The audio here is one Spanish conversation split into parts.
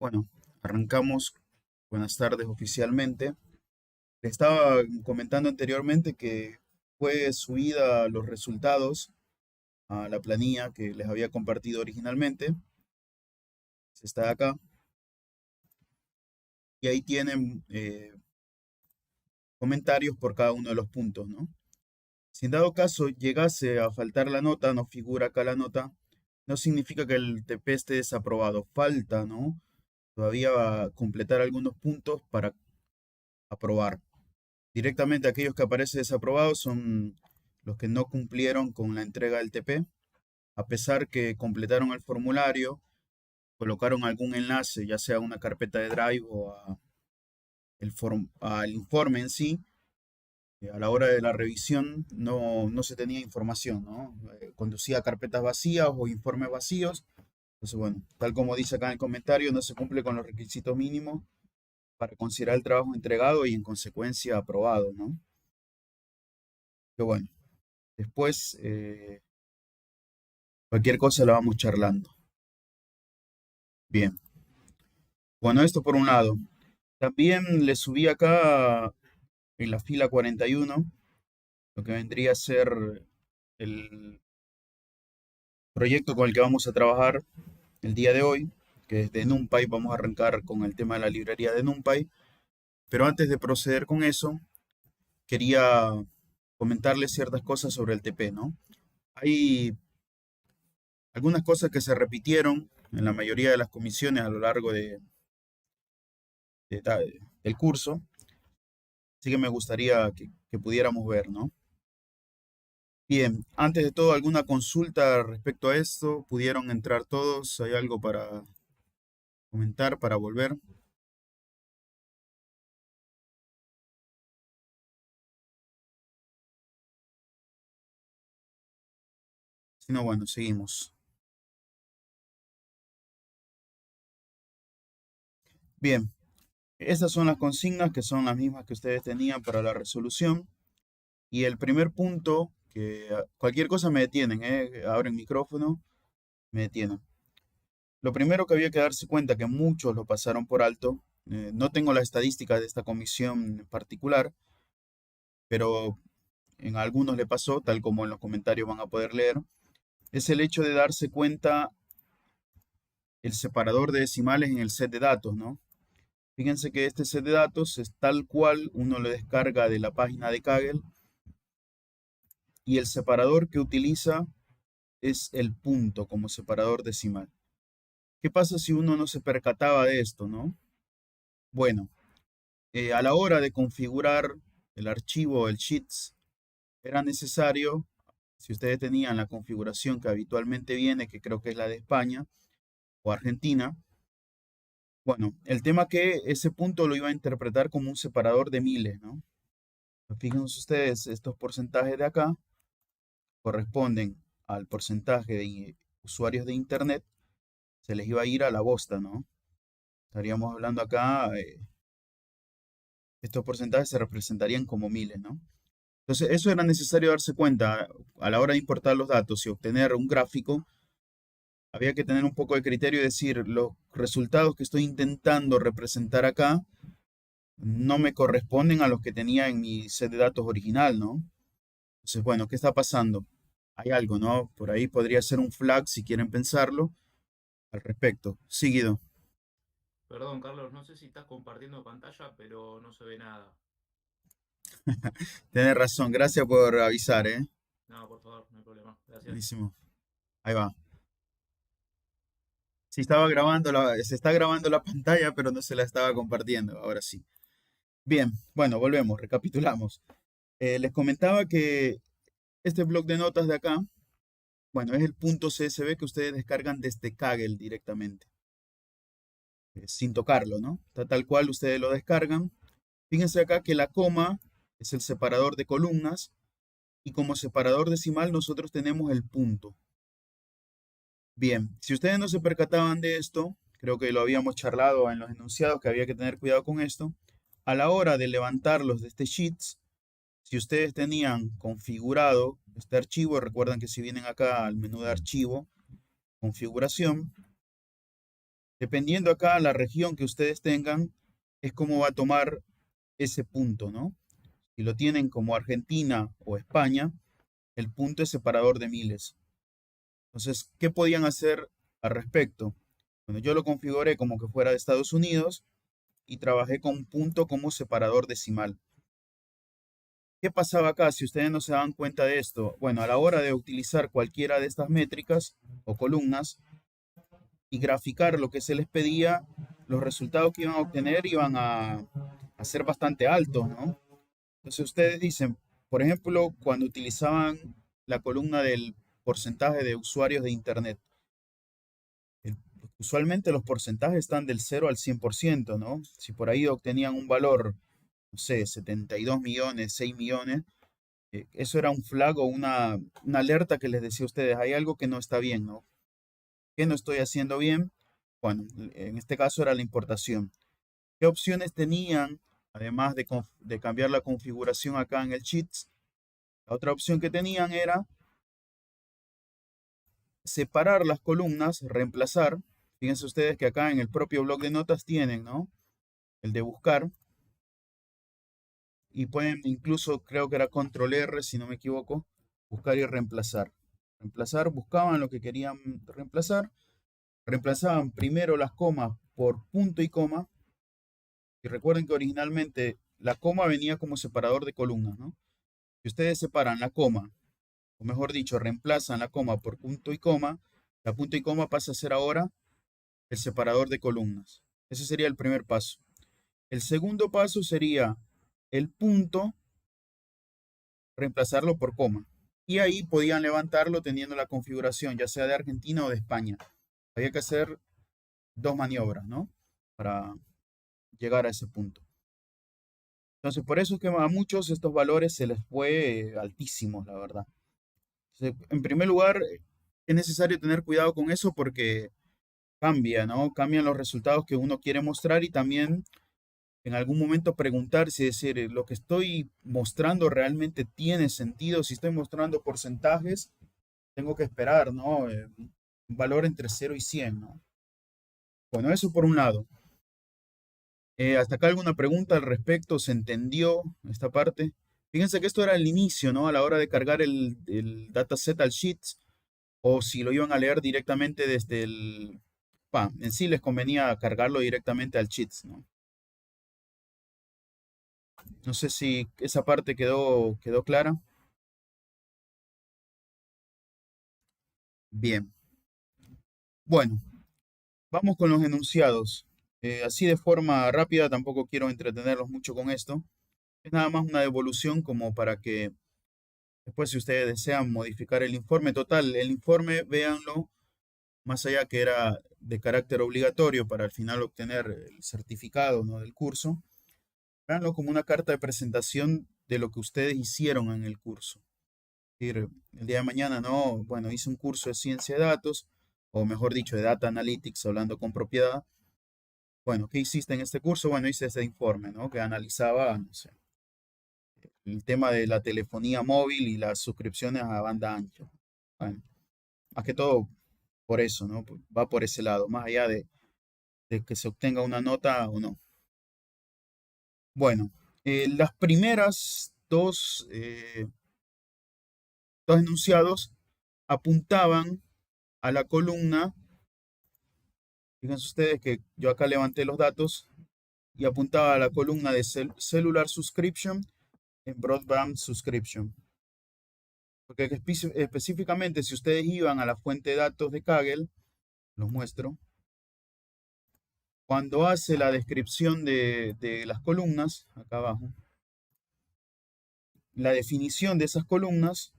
Bueno, arrancamos. Buenas tardes oficialmente. Le estaba comentando anteriormente que fue subida los resultados a la planilla que les había compartido originalmente. Se está acá. Y ahí tienen comentarios por cada uno de los puntos, ¿no? Si en dado caso llegase a faltar la nota, no figura acá la nota, no significa que el TP esté desaprobado. Falta, ¿no? Todavía va a completar algunos puntos para aprobar. Directamente aquellos que aparecen desaprobados son los que no cumplieron con la entrega del TP, a pesar que completaron el formulario, colocaron algún enlace, ya sea a una carpeta de Drive o al informe en sí. A la hora de la revisión no se tenía información, ¿no? Conducía a carpetas vacías o informes vacíos. Entonces, bueno, tal como dice acá en el comentario, no se cumple con los requisitos mínimos para considerar el trabajo entregado y en consecuencia aprobado, ¿no? Pero bueno, después cualquier cosa la vamos charlando. Bien. Bueno, esto por un lado. También le subí acá en la fila 41 lo que vendría a ser el proyecto con el que vamos a trabajar el día de hoy, que es de NumPy. Vamos a arrancar con el tema de la librería de NumPy. Pero antes de proceder con eso, quería comentarles ciertas cosas sobre el TP, ¿no? Hay algunas cosas que se repitieron en la mayoría de las comisiones a lo largo del curso. Así que me gustaría que pudiéramos ver, ¿no? Bien, antes de todo, ¿alguna consulta respecto a esto? ¿Pudieron entrar todos? ¿Hay algo para comentar, para volver? Si no, bueno, seguimos. Bien, estas son las consignas que son las mismas que ustedes tenían para la resolución. Y el primer punto, que cualquier cosa me detienen, ¿eh? Abren micrófono, me detienen. Lo primero que había que darse cuenta, que muchos lo pasaron por alto, no tengo las estadísticas de esta comisión en particular, pero en algunos le pasó, tal como en los comentarios van a poder leer, es el hecho de darse cuenta el separador de decimales en el set de datos, ¿no? Fíjense que este set de datos es tal cual uno lo descarga de la página de Kaggle y el separador que utiliza es el punto como separador decimal. ¿Qué pasa si uno no se percataba de esto, no? Bueno, a la hora de configurar el archivo, el sheets, era necesario, si ustedes tenían la configuración que habitualmente viene, que creo que es la de España o Argentina, bueno, el tema que ese punto lo iba a interpretar como un separador de miles, ¿no? Fíjense ustedes, estos porcentajes de acá corresponden al porcentaje de usuarios de Internet, se les iba a ir a la bosta, ¿no? Estaríamos hablando acá, estos porcentajes se representarían como miles, ¿no? Entonces, eso era necesario darse cuenta a la hora de importar los datos y obtener un gráfico. Había que tener un poco de criterio y decir, los resultados que estoy intentando representar acá no me corresponden a los que tenía en mi set de datos original, ¿no? Entonces, bueno, ¿qué está pasando? Hay algo, ¿no? Por ahí podría ser un flag, si quieren pensarlo, al respecto. Seguido. Perdón, Carlos, no sé si estás compartiendo pantalla, pero no se ve nada. Tienes razón, gracias por avisar, ¿eh? No, por favor, no hay problema. Gracias. Buenísimo. Ahí va. Sí, estaba grabando se está grabando la pantalla, pero no se la estaba compartiendo. Ahora sí. Bien, bueno, volvemos, recapitulamos. Les comentaba que este bloc de notas de acá, bueno, es el punto CSV que ustedes descargan desde Kaggle directamente, sin tocarlo, ¿no? Está tal cual, ustedes lo descargan. Fíjense acá que la coma es el separador de columnas y como separador decimal nosotros tenemos el punto. Bien, si ustedes no se percataban de esto, creo que lo habíamos charlado en los enunciados que había que tener cuidado con esto. A la hora de levantarlos de este Sheets, si ustedes tenían configurado este archivo, recuerdan que si vienen acá al menú de archivo, configuración, Dependiendo acá la región que ustedes tengan, es cómo va a tomar ese punto, ¿no? Si lo tienen como Argentina o España, el punto es separador de miles. Entonces, ¿qué podían hacer al respecto? Bueno, yo lo configuré como que fuera de Estados Unidos y trabajé con un punto como separador decimal. ¿Qué pasaba acá si ustedes no se daban cuenta de esto? Bueno, a la hora de utilizar cualquiera de estas métricas o columnas y graficar lo que se les pedía, los resultados que iban a obtener iban a ser bastante altos, ¿no? Entonces ustedes dicen, por ejemplo, cuando utilizaban la columna del porcentaje de usuarios de Internet, el- usualmente los porcentajes están del 0 al 100%, ¿no? Si por ahí obtenían un valor, no sé, 72 millones, 6 millones, eso era un flag o una alerta que les decía a ustedes, hay algo que no está bien, ¿no? ¿Qué no estoy haciendo bien? Bueno, en este caso era la importación. ¿Qué opciones tenían, además de cambiar la configuración acá en el Sheets? La otra opción que tenían era separar las columnas, reemplazar. Fíjense ustedes que acá en el propio blog de notas tienen, ¿no? El de buscar. Y pueden incluso, creo que era control R, si no me equivoco, buscar y reemplazar. Reemplazar, buscaban lo que querían reemplazar. Reemplazaban primero las comas por punto y coma. Y recuerden que originalmente la coma venía como separador de columnas, ¿no? Si ustedes separan la coma, o mejor dicho, reemplazan la coma por punto y coma, la punto y coma pasa a ser ahora el separador de columnas. Ese sería el primer paso. El segundo paso sería el punto, reemplazarlo por coma. Y ahí podían levantarlo teniendo la configuración, ya sea de Argentina o de España. Había que hacer dos maniobras, ¿no? Para llegar a ese punto. Entonces, por eso es que a muchos estos valores se les fue altísimos, la verdad. Entonces, en primer lugar, es necesario tener cuidado con eso porque cambia, ¿no? Cambian los resultados que uno quiere mostrar y también en algún momento preguntarse, es decir, lo que estoy mostrando realmente tiene sentido. Si estoy mostrando porcentajes, tengo que esperar, ¿no? Un valor entre 0 y 100, ¿no? Bueno, eso por un lado. ¿Hasta acá alguna pregunta al respecto? ¿Se entendió esta parte? Fíjense que esto era el inicio, ¿no? A la hora de cargar el dataset al Sheets, o si lo iban a leer directamente desde el... En sí les convenía cargarlo directamente al Sheets, ¿no? No sé si esa parte quedó clara. Bien. Bueno, vamos con los enunciados. Así de forma rápida, tampoco quiero entretenerlos mucho con esto. Es nada más una devolución como para que después, si ustedes desean modificar el informe total, el informe, véanlo, más allá que era de carácter obligatorio para al final obtener el certificado, ¿no? del curso, véanlo como una carta de presentación de lo que ustedes hicieron en el curso. Es decir, el día de mañana, no, bueno, hice un curso de ciencia de datos, o mejor dicho, de Data Analytics, hablando con propiedad. Bueno, ¿qué hiciste en este curso? Bueno, hice ese informe, ¿no? Que analizaba, no sé, el tema de la telefonía móvil y las suscripciones a banda ancha. Bueno, más que todo por eso, ¿no? Va por ese lado, más allá de que se obtenga una nota o no. Bueno, las primeras dos enunciados apuntaban a la columna. Fíjense ustedes que yo acá levanté los datos y apuntaba a la columna de Cellular Subscription en Broadband Subscription. Porque específicamente si ustedes iban a la fuente de datos de Kaggle, los muestro, cuando hace la descripción de las columnas, acá abajo, la definición de esas columnas,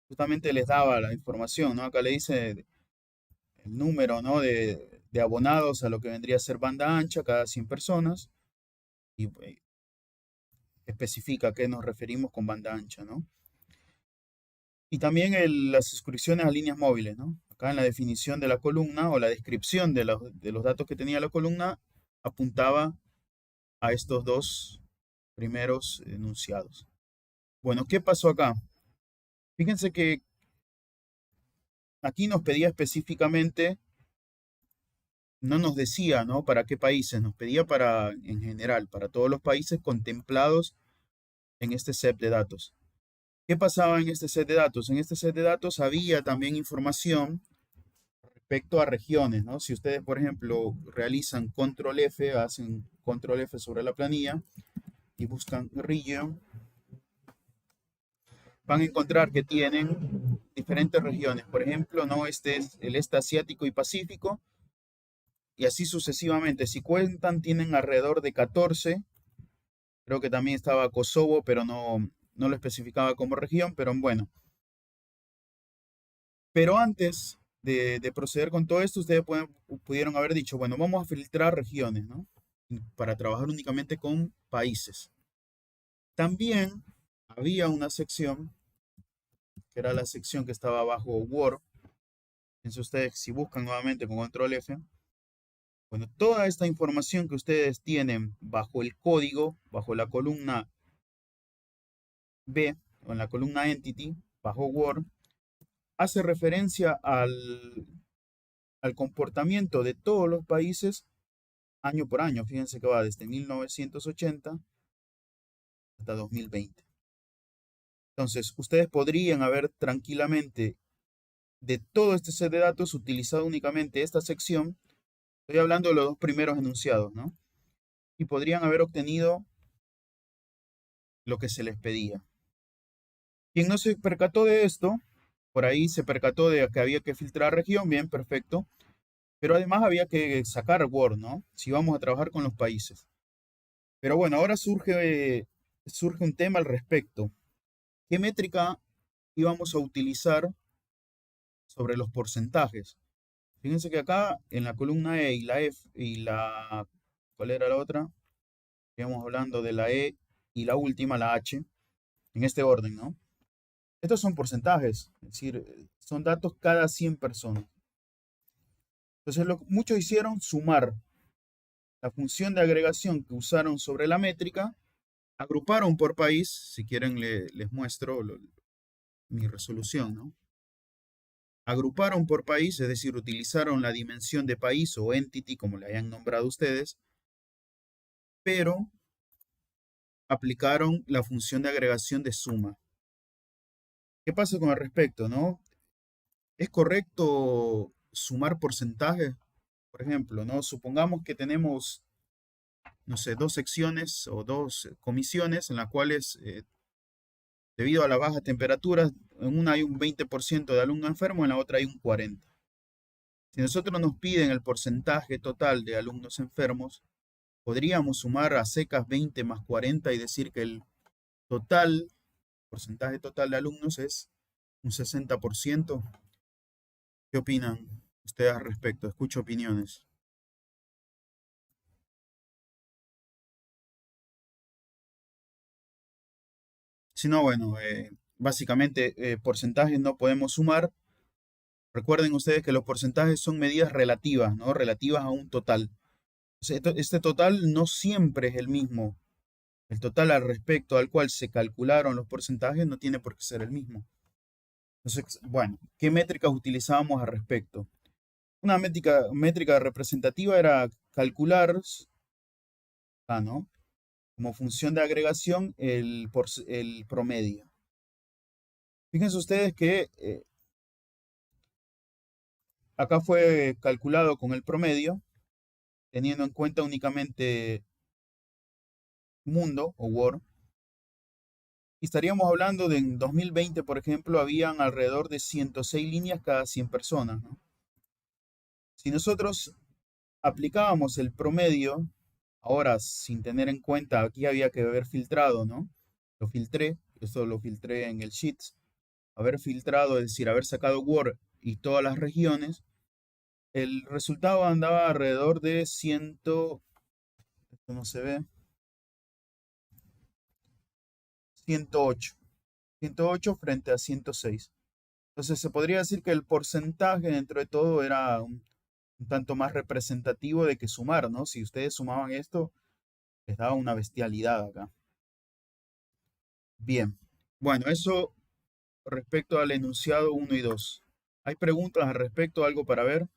justamente les daba la información, ¿no? Acá le dice el número, ¿no? de abonados a lo que vendría a ser banda ancha cada 100 personas y especifica a qué nos referimos con banda ancha, ¿no? Y también las suscripciones a líneas móviles, ¿no? Acá en la definición de la columna o la descripción de los datos que tenía la columna apuntaba a estos dos primeros enunciados. Bueno, ¿qué pasó acá? Fíjense que aquí nos pedía específicamente no nos decía, ¿no? Para qué países, nos pedía para, en general, para todos los países contemplados en este set de datos. ¿Qué pasaba en este set de datos? En este set de datos había también información respecto a regiones, ¿no? Si ustedes, por ejemplo, realizan control F, hacen control F sobre la planilla y buscan region, van a encontrar que tienen diferentes regiones. Por ejemplo, ¿no? Este es el este asiático y pacífico, y así sucesivamente. Si cuentan, tienen alrededor de 14. Creo que también estaba Kosovo, pero no lo especificaba como región, pero bueno. Pero antes de proceder con todo esto, ustedes pudieron haber dicho, bueno, vamos a filtrar regiones, ¿no? Para trabajar únicamente con países. También había una sección, que era la sección que estaba bajo Word. Entonces ustedes, si buscan nuevamente con control F, bueno, toda esta información que ustedes tienen bajo el código, bajo la columna B, o en la columna Entity, bajo Word, hace referencia al comportamiento de todos los países año por año. Fíjense que va desde 1980 hasta 2020. Entonces, ustedes podrían haber tranquilamente de todo este set de datos utilizado únicamente esta sección. Estoy hablando de los dos primeros enunciados, ¿no? Y podrían haber obtenido lo que se les pedía. Quien no se percató de esto, por ahí se percató de que había que filtrar región, bien, perfecto. Pero además había que sacar Word, ¿no? Si vamos a trabajar con los países. Pero bueno, ahora surge un tema al respecto. ¿Qué métrica íbamos a utilizar sobre los porcentajes? Fíjense que acá en la columna E y la F y la... ¿Cuál era la otra? Estamos hablando de la E y la última, la H, en este orden, ¿no? Estos son porcentajes, es decir, son datos cada 100 personas. Entonces, muchos hicieron sumar la función de agregación que usaron sobre la métrica, agruparon por país, si quieren les muestro mi resolución, ¿no? Agruparon por país, es decir, utilizaron la dimensión de país o entity, como le hayan nombrado ustedes, pero aplicaron la función de agregación de suma. ¿Qué pasa con el respecto, no? ¿Es correcto sumar porcentajes? Por ejemplo, ¿no? Supongamos que tenemos, no sé, dos secciones o dos comisiones en las cuales, debido a la baja temperatura, en una hay un 20% de alumnos enfermos, en la otra hay un 40%. Si nosotros nos piden el porcentaje total de alumnos enfermos, podríamos sumar a secas 20 más 40 y decir que el total, porcentaje total de alumnos es un 60%. ¿Qué opinan ustedes al respecto? Escucho opiniones. Si no, bueno, básicamente porcentajes no podemos sumar. Recuerden ustedes que los porcentajes son medidas relativas, ¿no? Relativas a un total. Este total no siempre es el mismo. El total al respecto al cual se calcularon los porcentajes no tiene por qué ser el mismo. Entonces, bueno, ¿qué métricas utilizábamos al respecto? Una métrica representativa era calcular, ¿no? Como función de agregación el promedio. Fíjense ustedes que acá fue calculado con el promedio, teniendo en cuenta únicamente mundo o Word. Y estaríamos hablando de en 2020, por ejemplo, habían alrededor de 106 líneas cada 100 personas, ¿no? Si nosotros aplicábamos el promedio, ahora sin tener en cuenta, aquí había que haber filtrado, ¿no? Lo filtré, esto lo filtré en el Sheets, haber filtrado, es decir, haber sacado Word y todas las regiones, el resultado andaba alrededor de 100, esto no se ve, 108. 108 frente a 106. Entonces se podría decir que el porcentaje dentro de todo era un tanto más representativo de que sumar, ¿no? Si ustedes sumaban esto, les daba una bestialidad acá. Bien. Bueno, eso respecto al enunciado 1 y 2. ¿Hay preguntas al respecto? ¿Algo para ver?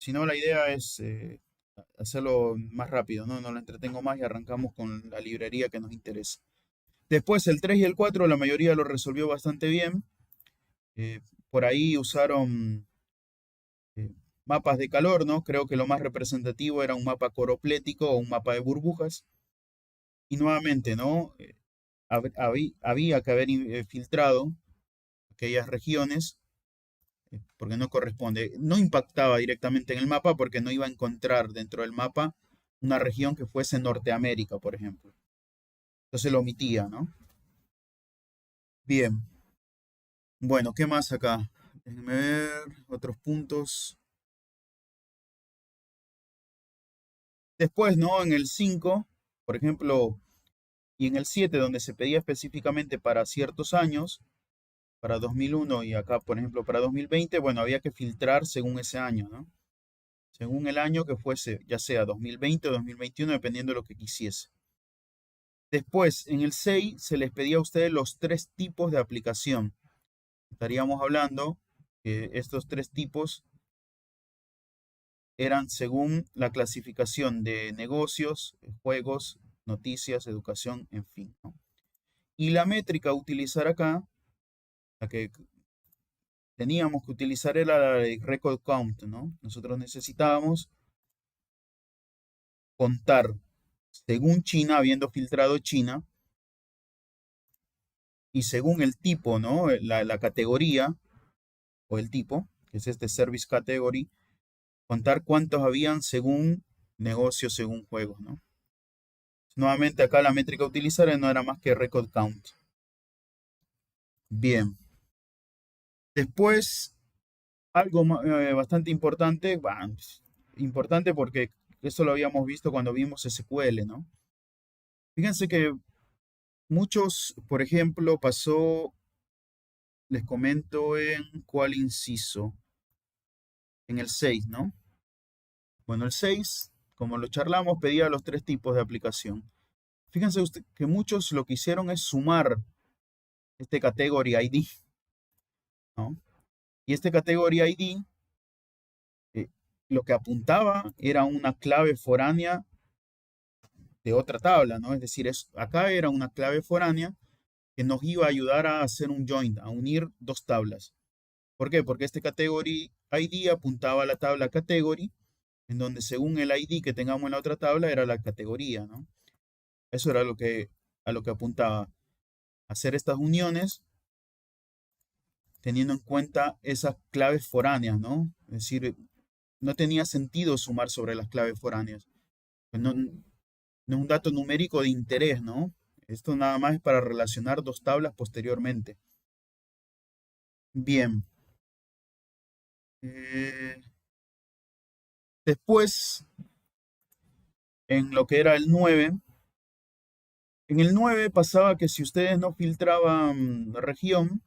Si no, la idea es hacerlo más rápido, ¿no? No lo entretengo más y arrancamos con la librería que nos interesa. Después el 3 y el 4 la mayoría lo resolvió bastante bien. Eh, por ahí usaron eh, mapas de calor, ¿no? Creo que lo más representativo era un mapa coroplético o un mapa de burbujas. Y nuevamente, ¿no? Había que haber filtrado aquellas regiones porque no corresponde. No impactaba directamente en el mapa porque no iba a encontrar dentro del mapa una región que fuese Norteamérica, por ejemplo. Entonces lo omitía, ¿no? Bien. Bueno, ¿qué más acá? Déjenme ver otros puntos. Después, ¿no? En el 5, por ejemplo, y en el 7, donde se pedía específicamente para ciertos años, para 2001 y acá, por ejemplo, para 2020, bueno, había que filtrar según ese año, ¿no? Según el año que fuese, ya sea 2020 o 2021, dependiendo de lo que quisiese. Después, en el 6, se les pedía a ustedes los 3 tipos de aplicación. Estaríamos hablando que estos 3 tipos eran según la clasificación de negocios, juegos, noticias, educación, en fin, ¿no? Y la métrica a utilizar acá, la que teníamos que utilizar era la de record count, ¿no? Nosotros necesitábamos contar según China, habiendo filtrado China, y según el tipo, ¿no? La categoría o el tipo, que es este service category, contar cuántos habían según negocios, según juegos, ¿no? Nuevamente acá la métrica a utilizar no era más que record count. Bien. Después, algo bastante importante, bueno, importante porque eso lo habíamos visto cuando vimos SQL, ¿no? Fíjense que muchos, por ejemplo, pasó, les comento en cuál inciso, en el 6, ¿no? Bueno, el 6, como lo charlamos, pedía los 3 tipos de aplicación. Fíjense usted que muchos lo que hicieron es sumar este category ID, ¿no? Y este category ID eh, lo que apuntaba era una clave foránea de otra tabla, ¿no? Es decir, acá era una clave foránea que nos iba a ayudar a hacer un join, a unir 2 tablas. ¿Por qué? Porque este category ID apuntaba a la tabla category, en donde según el ID que tengamos en la otra tabla era la categoría, ¿no? Eso era a lo que apuntaba. Hacer estas uniones teniendo en cuenta esas claves foráneas, ¿no? Es decir, no tenía sentido sumar sobre las claves foráneas. Pues no es un dato numérico de interés, ¿no? Esto nada más es para relacionar 2 tablas posteriormente. Bien. Eh, Después, en lo que era el 9, en el 9 pasaba que si ustedes no filtraban región,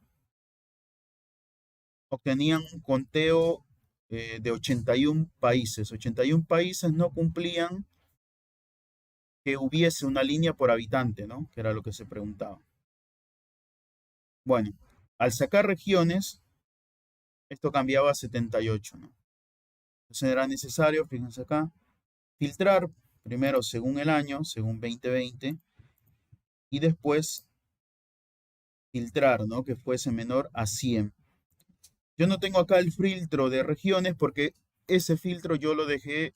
obtenían un conteo de 81 países. 81 países no cumplían que hubiese una línea por habitante, ¿no? Que era lo que se preguntaba. Bueno, al sacar regiones, esto cambiaba a 78, ¿no? Entonces era necesario, fíjense acá, filtrar primero según el año, según 2020, y después filtrar, ¿no? Que fuese menor a 100. Yo no tengo acá el filtro de regiones porque ese filtro yo lo dejé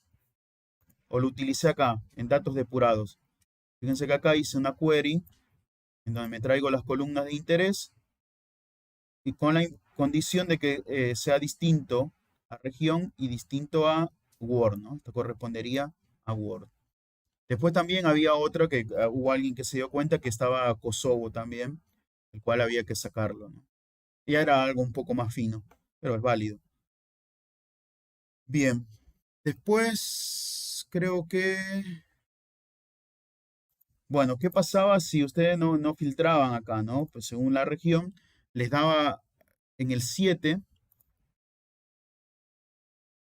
o lo utilicé acá en datos depurados. Fíjense que acá hice una query en donde me traigo las columnas de interés y con la condición de que sea distinto a región y distinto a Word, ¿no? Esto correspondería a Word. Después también había otra que hubo alguien que se dio cuenta que estaba Kosovo también, el cual había que sacarlo, ¿no? Ya era algo un poco más fino, pero es válido. Bien, después creo que, bueno, ¿qué pasaba si ustedes no filtraban acá, ¿no? Pues según la región, les daba en el 7.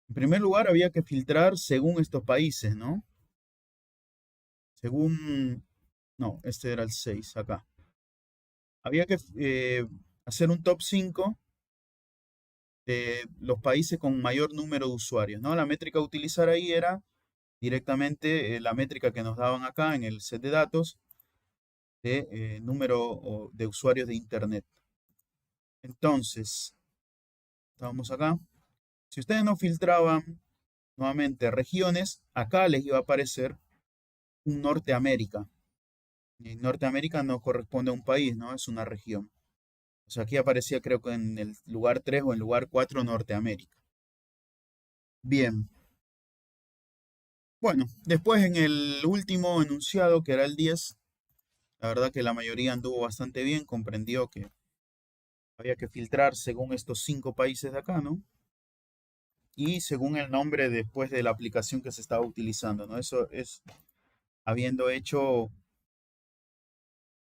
En primer lugar, había que filtrar según estos países, ¿no? Según, no, este era el 6 acá. Había que hacer un top 5 de los países con mayor número de usuarios, ¿no? La métrica a utilizar ahí era directamente la métrica que nos daban acá en el set de datos de número de usuarios de Internet. Entonces, estamos acá. Si ustedes no filtraban nuevamente regiones, acá les iba a aparecer un Norteamérica. Y Norteamérica no corresponde a un país, ¿no? Es una región. O sea, aquí aparecía creo que en el lugar 3 o en el lugar 4 Norteamérica. Bien. Bueno, después en el último enunciado, que era el 10, la verdad que la mayoría anduvo bastante bien, comprendió que había que filtrar según estos 5 países de acá, ¿no? Y según el nombre después de la aplicación que se estaba utilizando, ¿no? Eso es habiendo hecho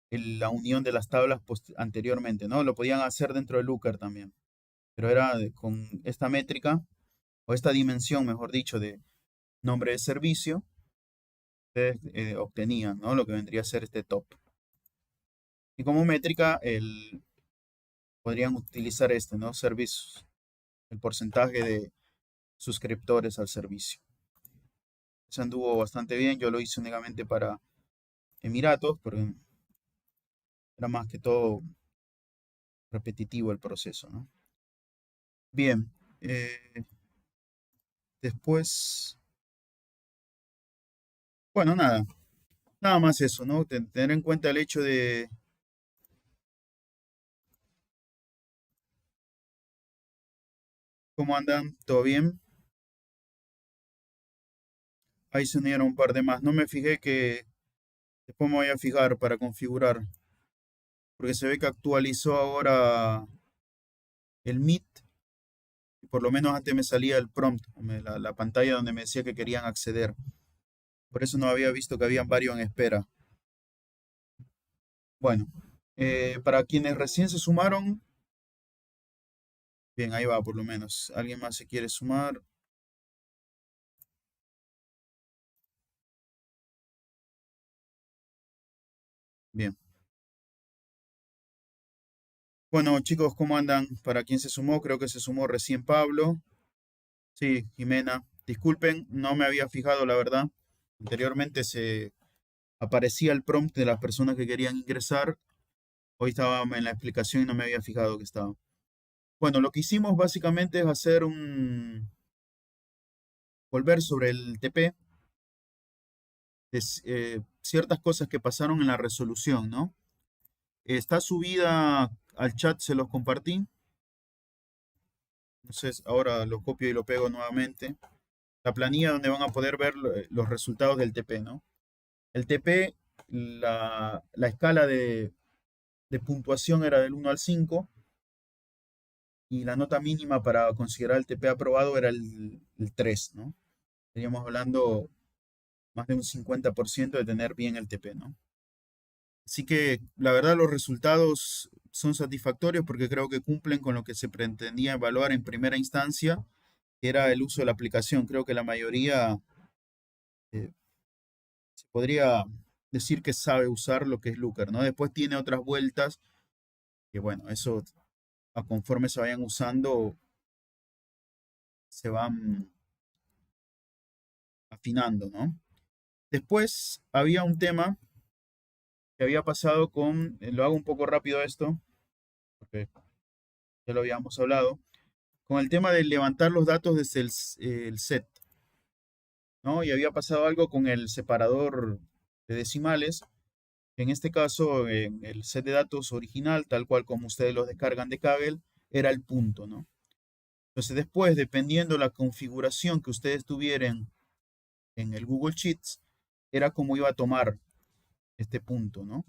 la unión de las tablas anteriormente, ¿no? Lo podían hacer dentro de Looker también, pero era con esta métrica, o esta dimensión, mejor dicho, de nombre de servicio, ustedes obtenían, ¿no? Lo que vendría a ser este top. Y como métrica, podrían utilizar este, ¿no? Servicios, el porcentaje de suscriptores al servicio. Se anduvo bastante bien, yo lo hice únicamente para Emiratos, porque era más que todo repetitivo el proceso, ¿no? Bien, después, bueno, nada más eso, ¿no? Tener en cuenta el hecho de cómo andan, todo bien. Ahí se unieron un par de más. No me fijé que después me voy a fijar para configurar, porque se ve que actualizó ahora el Meet. Y por lo menos antes me salía el prompt, la pantalla donde me decía que querían acceder. Por eso no había visto que habían varios en espera. Bueno, para quienes recién se sumaron, bien, ahí va por lo menos. ¿Alguien más se quiere sumar? Bien. Bueno, chicos, ¿cómo andan? Para quien se sumó, creo que se sumó recién Pablo. Sí, Jimena. Disculpen, no me había fijado, la verdad. Anteriormente se aparecía el prompt de las personas que querían ingresar. Hoy estaba en la explicación y no me había fijado que estaba. Bueno, lo que hicimos básicamente es hacer volver sobre el TP de ciertas cosas que pasaron en la resolución, ¿no? Está subida al chat, se los compartí. Entonces ahora lo copio y lo pego nuevamente. La planilla donde van a poder ver los resultados del TP, ¿no? El TP, la escala de puntuación era del 1 al 5 y la nota mínima para considerar el TP aprobado era el 3, ¿no? Estaríamos hablando más de un 50% de tener bien el TP, ¿no? Así que la verdad los resultados son satisfactorios porque creo que cumplen con lo que se pretendía evaluar en primera instancia, que era el uso de la aplicación. Creo que la mayoría eh, se podría decir que sabe usar lo que es Looker, ¿no? Después tiene otras vueltas que, bueno, eso a conforme se vayan usando se van afinando, ¿no? Después había un tema que había pasado con, lo hago un poco rápido esto, porque ya lo habíamos hablado, con el tema de levantar los datos desde el set, ¿no? Y había pasado algo con el separador de decimales. En este caso, en el set de datos original, tal cual como ustedes los descargan de Kaggle, era el punto, ¿no? Entonces después, dependiendo la configuración que ustedes tuvieran en el Google Sheets, era como iba a tomar este punto, ¿no?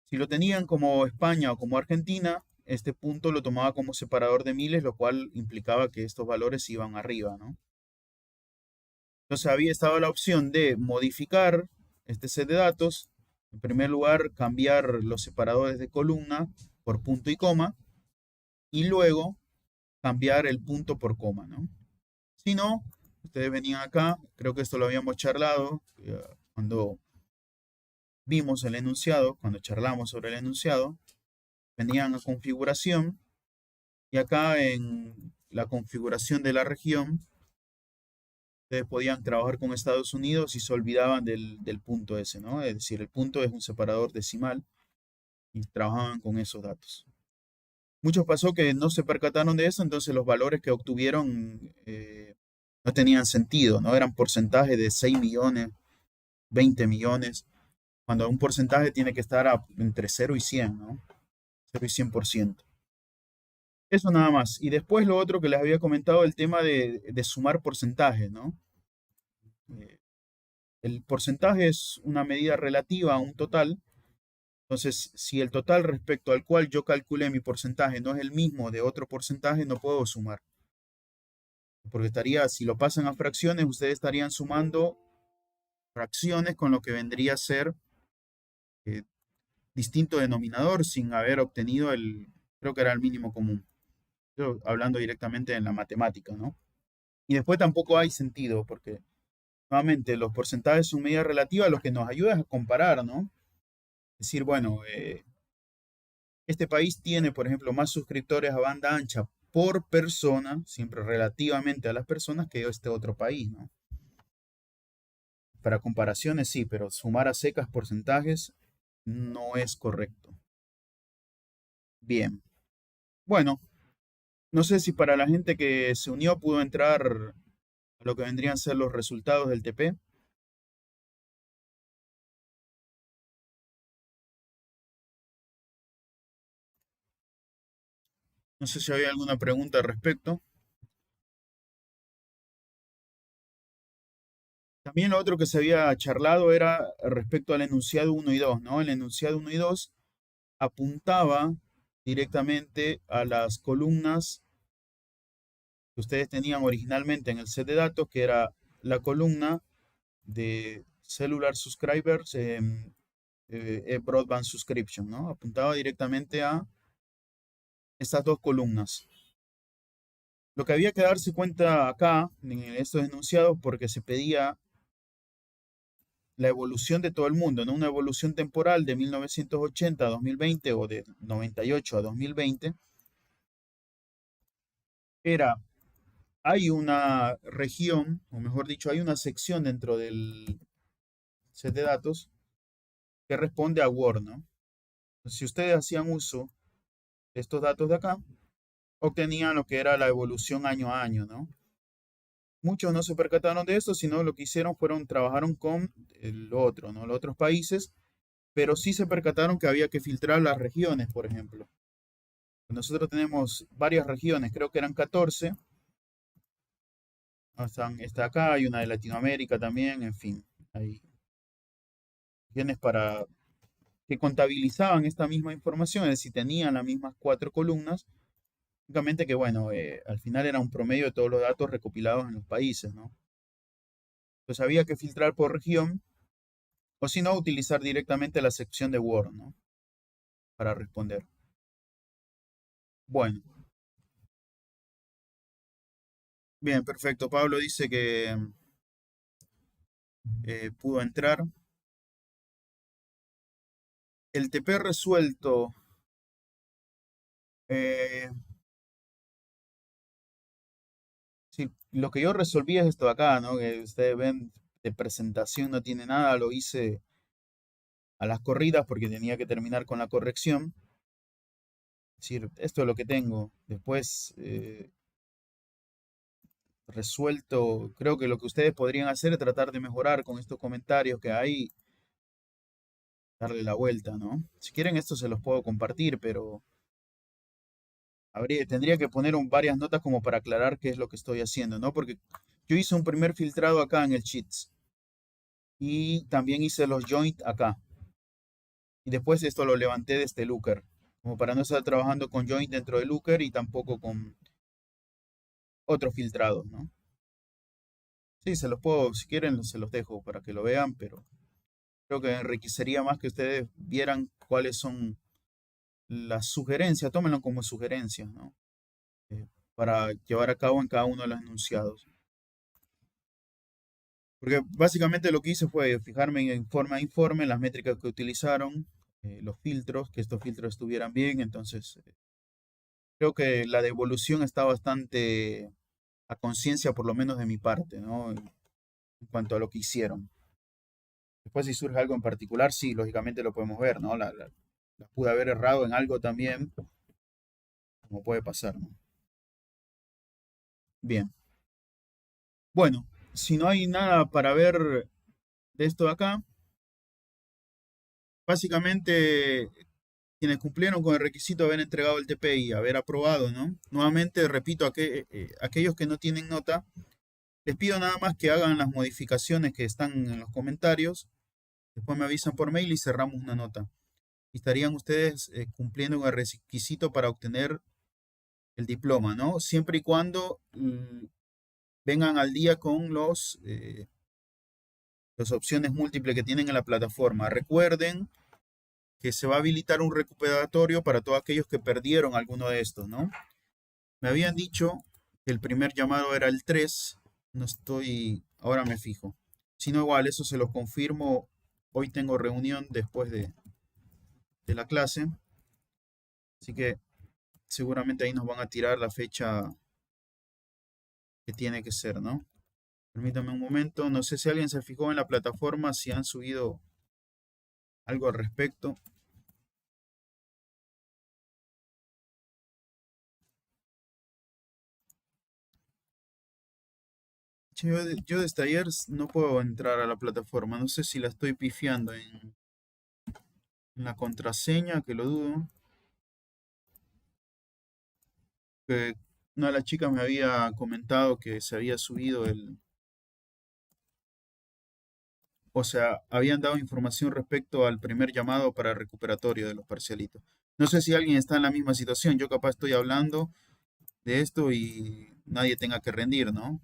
Si lo tenían como España o como Argentina, este punto lo tomaba como separador de miles, lo cual implicaba que estos valores iban arriba, ¿no? Entonces había estado la opción de modificar este set de datos. En primer lugar, cambiar los separadores de columna por punto y coma. Y luego cambiar el punto por coma, ¿no? Si no, ustedes venían acá, creo que esto lo habíamos charlado cuando vimos el enunciado, cuando charlamos sobre el enunciado, venían a configuración Y acá en la configuración de la región, ustedes podían trabajar con Estados Unidos y se olvidaban del punto ese, ¿no? Es decir, el punto es un separador decimal y trabajaban con esos datos. Muchos pasó que no se percataron de eso, entonces los valores que obtuvieron no tenían sentido, ¿no? Eran porcentajes de 6 millones, 20 millones, cuando un porcentaje tiene que estar entre 0 y 100, ¿no? 0 y 100%. Eso nada más. Y después lo otro que les había comentado, el tema de sumar porcentajes, ¿no? Eh, el porcentaje es una medida relativa a un total. Entonces, si el total respecto al cual yo calculé mi porcentaje no es el mismo de otro porcentaje, no puedo sumar. Porque estaría, si lo pasan a fracciones, ustedes estarían sumando fracciones con lo que vendría a ser eh, distinto denominador sin haber obtenido creo que era el mínimo común. Yo hablando directamente en la matemática, ¿no? Y después tampoco hay sentido, porque nuevamente los porcentajes son medidas relativas, lo que nos ayuda es a comparar, ¿no? Es decir, bueno, este país tiene, por ejemplo, más suscriptores a banda ancha por persona, siempre relativamente a las personas, que este otro país, ¿no? Para comparaciones sí, pero sumar a secas porcentajes no es correcto. Bien. Bueno, no sé si para la gente que se unió pudo entrar a lo que vendrían a ser los resultados del TP. No sé si había alguna pregunta al respecto. También lo otro que se había charlado era respecto al enunciado uno y 2, ¿no? El enunciado uno y 2 apuntaba directamente a las columnas que ustedes tenían originalmente en el set de datos, que era la columna de Cellular Subscribers, Broadband Subscription, ¿no? Apuntaba directamente a estas dos columnas. Lo que había que darse cuenta acá, en estos enunciados, porque se pedía la evolución de todo el mundo, ¿no? Una evolución temporal de 1980 a 2020 o de 98 a 2020, era, hay una región, o mejor dicho, hay una sección dentro del set de datos que responde a Word, ¿no? Si ustedes hacían uso de estos datos de acá, obtenían lo que era la evolución año a año, ¿no? Muchos no se percataron de esto, sino lo que hicieron fueron, trabajaron con el otro, ¿no? Los otros países, pero sí se percataron que había que filtrar las regiones, por ejemplo. Nosotros tenemos varias regiones, creo que eran 14. Está acá, hay una de Latinoamérica también, en fin. Hay regiones que contabilizaban esta misma información, es decir, tenían las mismas 4 columnas, únicamente que, bueno, al final era un promedio de todos los datos recopilados en los países, ¿no? Entonces había que filtrar por región, o si no, utilizar directamente la sección de Word, ¿no? Para responder. Bueno, bien, perfecto. Pablo dice que pudo entrar. El TP resuelto. eh, sí, lo que yo resolví es esto de acá, ¿no? Que ustedes ven de presentación no tiene nada, lo hice a las corridas porque tenía que terminar con la corrección. Es decir, esto es lo que tengo. Después, resuelto, creo que lo que ustedes podrían hacer es tratar de mejorar con estos comentarios que hay, darle la vuelta, ¿no? Si quieren, esto se los puedo compartir, pero tendría que poner varias notas como para aclarar qué es lo que estoy haciendo, ¿no? Porque yo hice un primer filtrado acá en el Sheets y también hice los joint acá. Y después esto lo levanté de este Looker, como para no estar trabajando con joint dentro de Looker y tampoco con otros filtrados, ¿no? Sí, se los puedo, si quieren, se los dejo para que lo vean, pero creo que enriquecería más que ustedes vieran cuáles son las sugerencias, tómenlo como sugerencias, ¿no? Para llevar a cabo en cada uno de los enunciados. Porque básicamente lo que hice fue fijarme en informe a informe, las métricas que utilizaron, los filtros, que estos filtros estuvieran bien, entonces Creo que la devolución está bastante a conciencia, por lo menos de mi parte, ¿no? En cuanto a lo que hicieron. Después, si surge algo en particular, sí, lógicamente lo podemos ver, ¿no? La pude haber errado en algo también, como puede pasar, ¿no? Bien. Bueno, si no hay nada para ver de esto de acá, básicamente quienes cumplieron con el requisito de haber entregado el TP y haber aprobado, ¿no? Nuevamente, repito, aquellos que no tienen nota, les pido nada más que hagan las modificaciones que están en los comentarios. Después me avisan por mail y cerramos una nota. Y estarían ustedes cumpliendo con el requisito para obtener el diploma, ¿no? Siempre y cuando vengan al día con las opciones múltiples que tienen en la plataforma. Recuerden que se va a habilitar un recuperatorio para todos aquellos que perdieron alguno de estos, ¿no? Me habían dicho que el primer llamado era el 3. No estoy, ahora me fijo. Si no, igual, eso se lo confirmo. Hoy tengo reunión después de la clase, así que seguramente ahí nos van a tirar la fecha que tiene que ser, ¿no? Permítame un momento. No sé si alguien se fijó en la plataforma, si han subido algo al respecto. Che, yo desde ayer no puedo entrar a la plataforma. No sé si la estoy pifiando en la contraseña, que lo dudo. Que una de las chicas me había comentado que se había subido o sea, habían dado información respecto al primer llamado para el recuperatorio de los parcialitos. No sé si alguien está en la misma situación. Yo capaz estoy hablando de esto y nadie tenga que rendir, ¿no?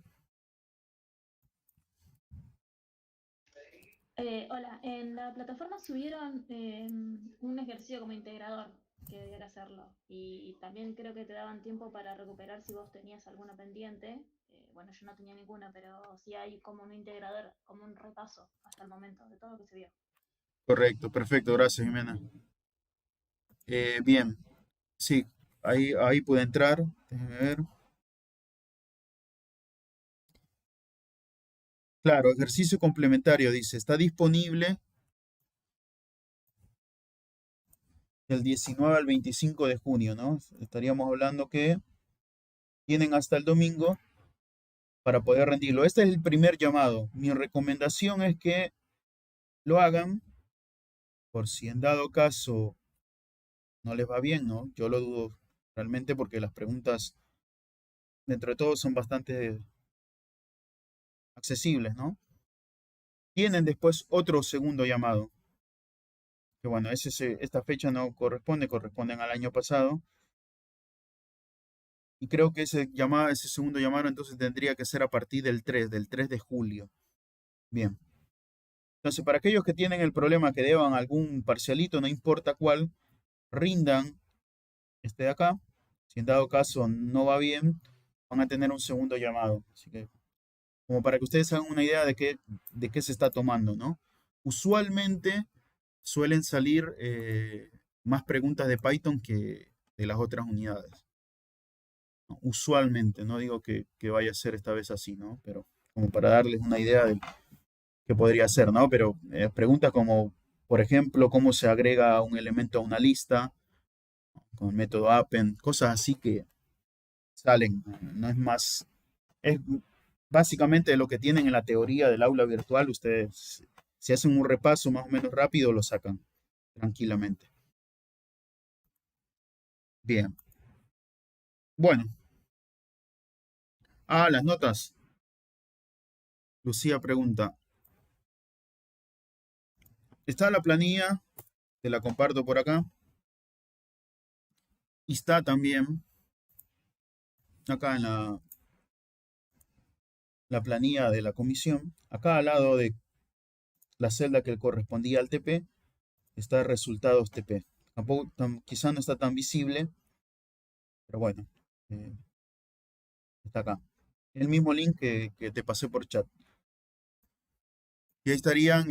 Hola, en la plataforma subieron un ejercicio como integrador que debía que hacerlo y también creo que te daban tiempo para recuperar si vos tenías alguna pendiente. Bueno, yo no tenía ninguna, pero sí hay como un integrador, como un repaso hasta el momento de todo lo que se vio. Correcto, perfecto, gracias, Jimena. Bien, sí, ahí pude entrar. Déjeme ver. Claro, ejercicio complementario, dice, está disponible del 19 al 25 de junio, ¿no? Estaríamos hablando que tienen hasta el domingo para poder rendirlo. Este es el primer llamado. Mi recomendación es que lo hagan por si en dado caso no les va bien, ¿no? Yo lo dudo realmente porque las preguntas dentro de todo son bastante accesibles, ¿no? Tienen después otro segundo llamado, que bueno, esta fecha no corresponde, corresponden al año pasado. Y creo que ese segundo llamado entonces tendría que ser a partir del 3 de julio. Bien. Entonces, para aquellos que tienen el problema que deban algún parcialito, no importa cuál, rindan este de acá. Si en dado caso no va bien, van a tener un segundo llamado. Así que, como para que ustedes hagan una idea de qué se está tomando, ¿no? Usualmente suelen salir más preguntas de Python que de las otras unidades, ¿no? Usualmente, no digo que vaya a ser esta vez así, ¿no? Pero como para darles una idea de qué podría ser, ¿no? Pero preguntas como, por ejemplo, cómo se agrega un elemento a una lista con el método append, cosas así que salen, no es más, es básicamente lo que tienen en la teoría del aula virtual, ustedes si hacen un repaso más o menos rápido lo sacan tranquilamente. Bien, bueno, las notas. Lucía pregunta, ¿está la planilla? Te la comparto por acá. Y está también acá en la planilla de la comisión. Acá al lado de la celda que correspondía al TP está resultados TP. Tampoco, quizá no está tan visible, pero bueno, eh, está acá. El mismo link que te pasé por chat. Y ahí estarían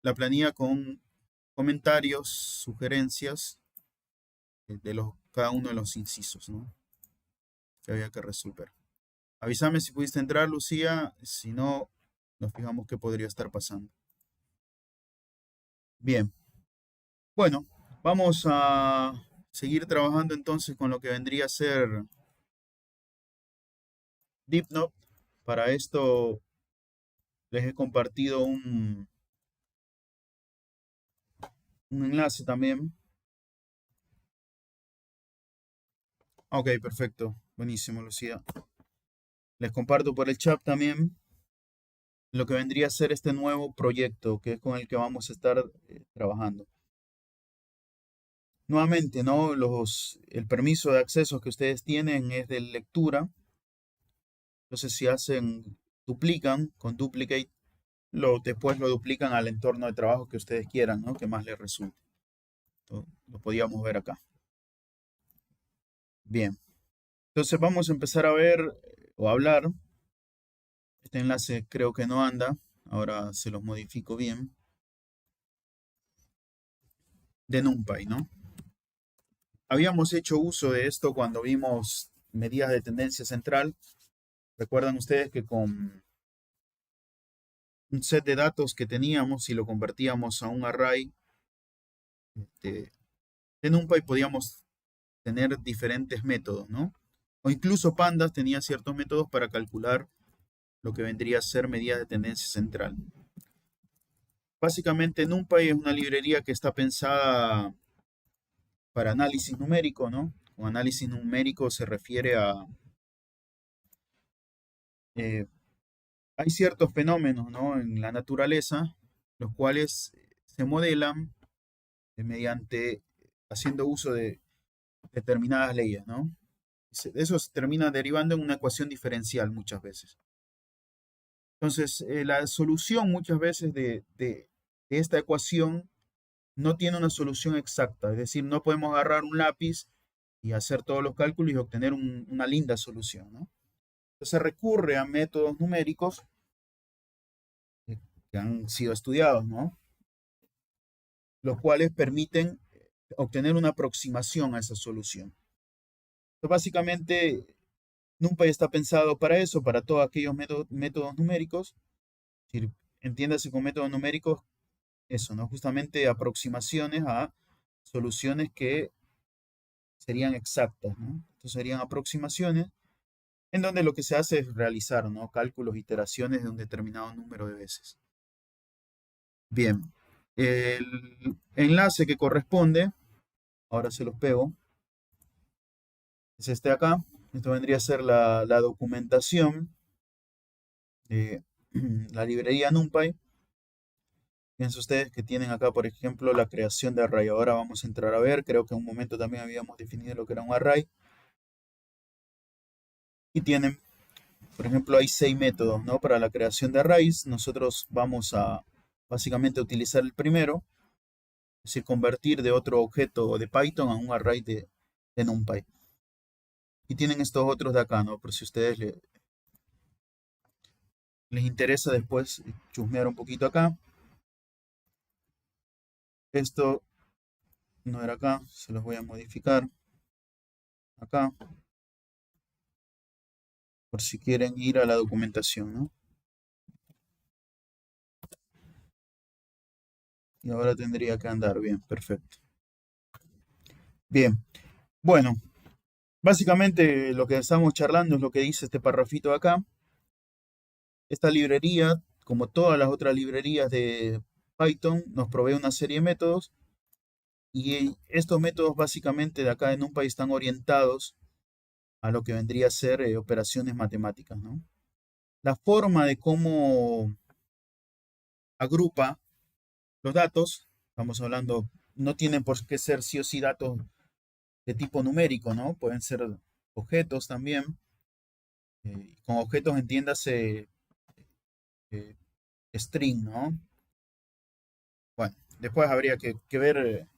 la planilla con comentarios, sugerencias cada uno de los incisos, ¿no? Que había que resolver. Avísame si pudiste entrar, Lucía. Si no, nos fijamos qué podría estar pasando. Bien. Bueno, vamos a seguir trabajando entonces con lo que vendría a ser DeepNote. Para esto les he compartido un enlace también. Ok, perfecto. Buenísimo, Lucía. Les comparto por el chat también lo que vendría a ser este nuevo proyecto, que es con el que vamos a estar trabajando. Nuevamente, ¿no? El permiso de acceso que ustedes tienen es de lectura. Entonces, si duplican con duplicate, después lo duplican al entorno de trabajo que ustedes quieran, ¿no? Que más les resulte. Lo podíamos ver acá. Bien. Entonces vamos a empezar a ver o a hablar. Este enlace creo que no anda. Ahora se los modifico bien. De NumPy, ¿no? Habíamos hecho uso de esto cuando vimos medidas de tendencia central. Recuerdan ustedes que con un set de datos que teníamos y lo convertíamos a un array de NumPy podíamos tener diferentes métodos, ¿no? O incluso Pandas tenía ciertos métodos para calcular lo que vendría a ser medidas de tendencia central. Básicamente NumPy es una librería que está pensada para análisis numérico, ¿no? Con análisis numérico se refiere a hay ciertos fenómenos, ¿no? En la naturaleza, los cuales se modelan mediante haciendo uso de determinadas leyes, ¿no? Eso se termina derivando en una ecuación diferencial muchas veces. Entonces, la solución muchas veces de esta ecuación no tiene una solución exacta, es decir, no podemos agarrar un lápiz y hacer todos los cálculos y obtener una linda solución, ¿no? Entonces se recurre a métodos numéricos que han sido estudiados, ¿no? Los cuales permiten obtener una aproximación a esa solución. Entonces, básicamente, NumPy está pensado para eso, para todos aquellos métodos numéricos. Es decir, entiéndase con métodos numéricos eso, ¿no? Justamente aproximaciones a soluciones que serían exactas, ¿no? Entonces serían aproximaciones en donde lo que se hace es realizar, ¿no? Cálculos, iteraciones de un determinado número de veces. Bien, el enlace que corresponde, ahora se los pego, es este acá. Esto vendría a ser la documentación de la librería NumPy. Fíjense ustedes que tienen acá, por ejemplo, la creación de array. Ahora vamos a entrar a ver. Creo que en un momento también habíamos definido lo que era un array. Y tienen, por ejemplo, hay 6 métodos, ¿no? Para la creación de arrays. Nosotros vamos a básicamente utilizar el primero. Es decir, convertir de otro objeto de Python a un array de NumPy. Y tienen estos otros de acá, ¿no? Por si a ustedes les interesa después chusmear un poquito acá. Esto no era acá, se los voy a modificar acá. Por si quieren ir a la documentación, ¿no? Y ahora tendría que andar bien, perfecto. Bien, bueno, básicamente lo que estamos charlando es lo que dice este parrafito de acá. Esta librería, como todas las otras librerías de Python, nos provee una serie de métodos. Y estos métodos básicamente de acá en NumPy están orientados a lo que vendría a ser operaciones matemáticas, ¿no? La forma de cómo agrupa los datos, estamos hablando, no tienen por qué ser sí o sí datos de tipo numérico, ¿no? Pueden ser objetos también. Con objetos entiéndase string, ¿no? Bueno, después habría que ver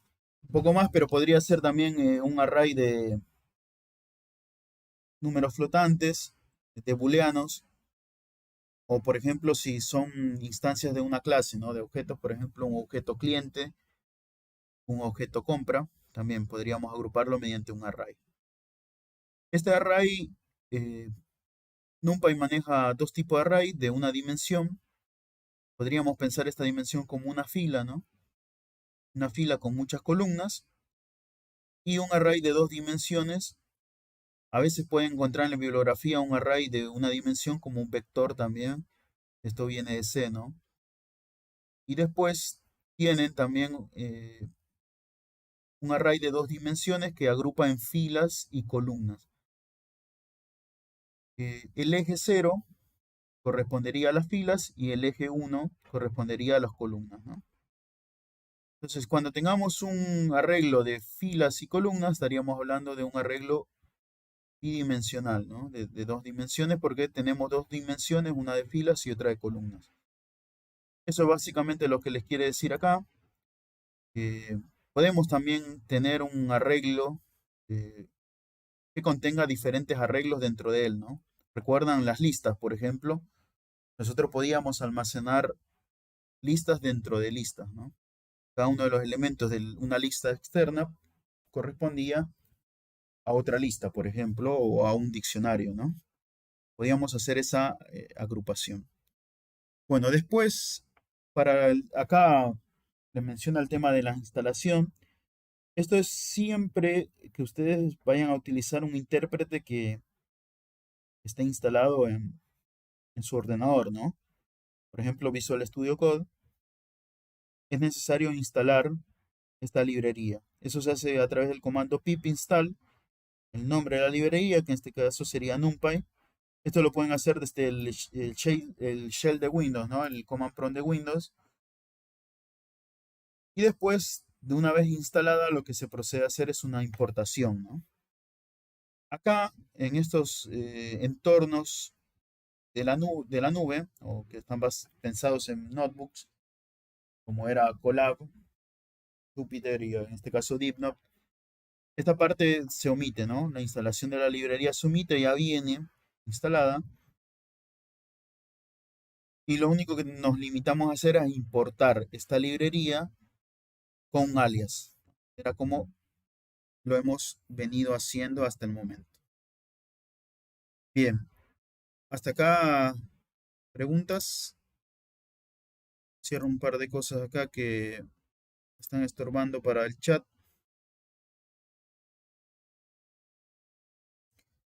un poco más, pero podría ser también un array de números flotantes, de booleanos, o por ejemplo si son instancias de una clase, ¿no? De objetos, por ejemplo, un objeto cliente, un objeto compra. también podríamos agruparlo mediante un array. Este array, NumPy maneja dos tipos de array de una dimensión. Podríamos pensar esta dimensión como una fila, ¿no? Una fila con muchas columnas. Y un array de dos dimensiones. A veces pueden encontrar en la bibliografía un array de una dimensión como un vector también. Esto viene de C, ¿no? Y después tienen también un array de dos dimensiones que agrupa en filas y columnas. El eje 0 correspondería a las filas y el eje 1 correspondería a las columnas, ¿no? Entonces, cuando tengamos un arreglo de filas y columnas, estaríamos hablando de un arreglo bidimensional, ¿no? De dos dimensiones, porque tenemos dos dimensiones, una de filas y otra de columnas. Eso es básicamente lo que les quiere decir acá. Podemos también tener un arreglo que contenga diferentes arreglos dentro de él, ¿no? ¿Recuerdan las listas, por ejemplo? Nosotros podíamos almacenar listas dentro de listas, ¿no? Cada uno de los elementos de una lista externa correspondía a otra lista, por ejemplo, o a un diccionario, ¿no? Podíamos hacer esa agrupación. Bueno, después, acá les menciona el tema de la instalación. Esto es siempre que ustedes vayan a utilizar un intérprete que esté instalado en su ordenador, ¿no? Por ejemplo, Visual Studio Code. Es necesario instalar esta librería. Eso se hace a través del comando pip install, el nombre de la librería, que en este caso sería NumPy. Esto lo pueden hacer desde el shell de Windows, ¿no? El command prompt de Windows. Y después, de una vez instalada, lo que se procede a hacer es una importación, ¿no? Acá, en estos entornos de la nube, o que están pensados en notebooks, como era Colab, Jupyter y en este caso DeepNote, esta parte se omite, ¿no? La instalación de la librería se omite, ya viene instalada. Y lo único que nos limitamos a hacer es importar esta librería con un alias. Era como lo hemos venido haciendo hasta el momento. Bien, hasta acá preguntas. Cierro un par de cosas acá que están estorbando para el chat.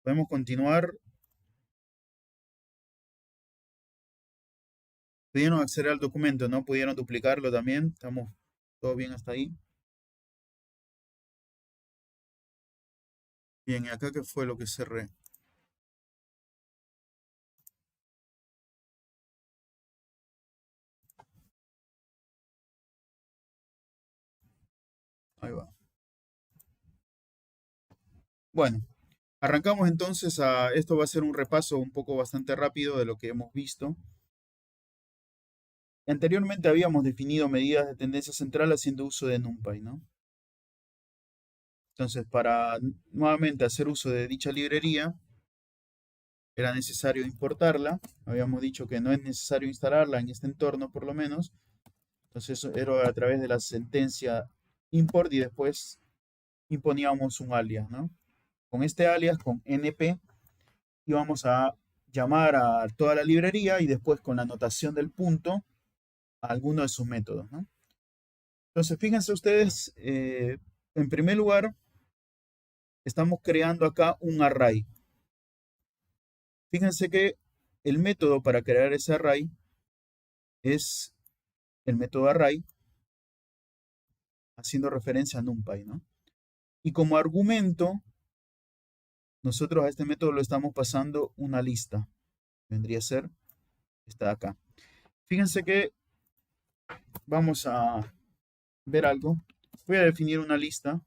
Podemos continuar. Pudieron acceder al documento, ¿no? Pudieron duplicarlo también. Estamos todo bien hasta ahí. Bien, ¿y acá qué fue lo que cerré? Ahí va. Bueno, arrancamos entonces esto va a ser un repaso un poco bastante rápido de lo que hemos visto. Anteriormente habíamos definido medidas de tendencia central haciendo uso de NumPy, ¿no? Entonces, para nuevamente hacer uso de dicha librería, era necesario importarla. Habíamos dicho que no es necesario instalarla en este entorno, por lo menos. Entonces, eso era a través de la sentencia import y después imponíamos un alias, ¿no? Con este alias, con np, íbamos a llamar a toda la librería y después con la anotación del punto a alguno de sus métodos, ¿no? Entonces, fíjense ustedes, en primer lugar, estamos creando acá un array. Fíjense que el método para crear ese array es el método array, haciendo referencia a NumPy, ¿no? Y como argumento, nosotros a este método le estamos pasando una lista. Vendría a ser esta de acá. Fíjense que vamos a ver algo. Voy a definir una lista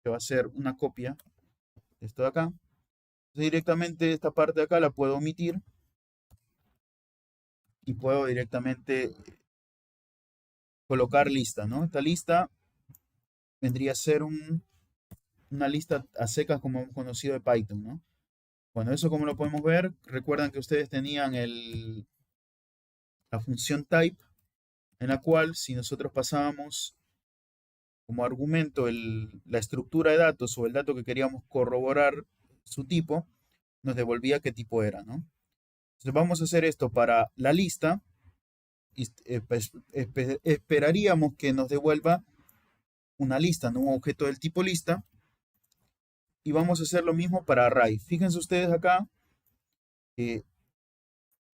que va a ser una copia de esto de acá. Entonces, directamente esta parte de acá la puedo omitir y puedo directamente colocar lista, ¿no? Esta lista vendría a ser una lista a secas como hemos conocido de Python, ¿no? Bueno, eso como lo podemos ver, recuerdan que ustedes tenían la función type, en la cual si nosotros pasábamos como argumento la estructura de datos o el dato que queríamos corroborar su tipo, nos devolvía qué tipo era, ¿no? Entonces vamos a hacer esto para la lista y pues, esperaríamos que nos devuelva una lista, ¿no? Un objeto del tipo lista. Y vamos a hacer lo mismo para array. Fíjense ustedes acá que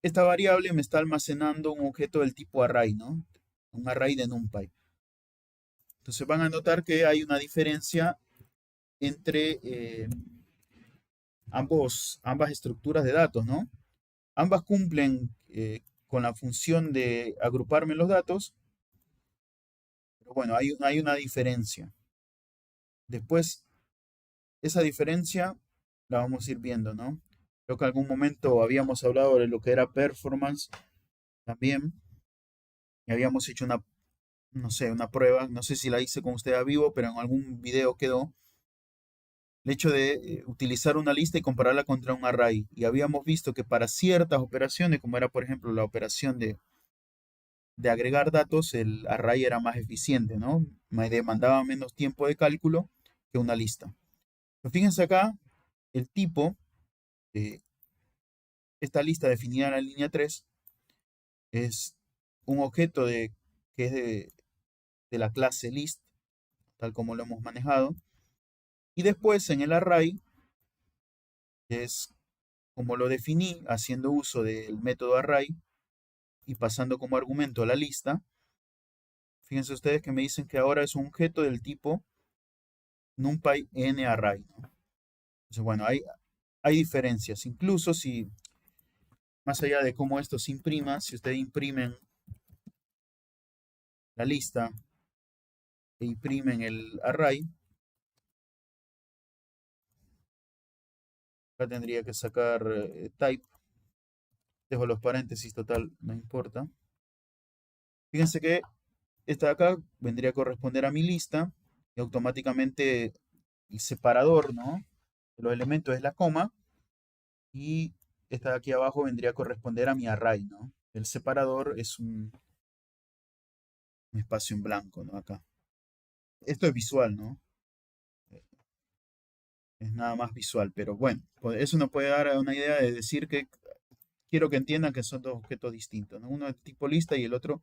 esta variable me está almacenando un objeto del tipo array, ¿no? Un array de NumPy. Entonces van a notar que hay una diferencia entre ambas estructuras de datos, ¿no? Ambas cumplen con la función de agruparme los datos, pero bueno, hay una diferencia. Después, esa diferencia la vamos a ir viendo, ¿no? Creo que en algún momento habíamos hablado de lo que era performance también, y habíamos hecho no sé, una prueba, no sé si la hice con usted a vivo, pero en algún video quedó, el hecho de utilizar una lista y compararla contra un array. Y habíamos visto que para ciertas operaciones, como era por ejemplo la operación de agregar datos, el array era más eficiente, ¿no? Me demandaba menos tiempo de cálculo que una lista. Pero fíjense acá, el tipo de esta lista definida en la línea 3 es un objeto que es de la clase list, tal como lo hemos manejado. Y después en el array, que es como lo definí, haciendo uso del método array y pasando como argumento a la lista. Fíjense ustedes que me dicen que ahora es un objeto del tipo NumPy NArray, ¿no? Entonces, bueno, hay diferencias. Incluso si, más allá de cómo esto se imprima, si ustedes imprimen la lista e imprimen el array, acá tendría que sacar type. Dejo los paréntesis, total, no importa. Fíjense que esta de acá vendría a corresponder a mi lista y automáticamente el separador, ¿no?, de los elementos es la coma y esta de aquí abajo vendría a corresponder a mi array, ¿no? El separador es un espacio en blanco, ¿no? Acá. Esto es visual, ¿no? Es nada más visual, pero bueno, eso nos puede dar una idea de decir que quiero que entiendan que son dos objetos distintos, ¿no? Uno es de tipo lista y el otro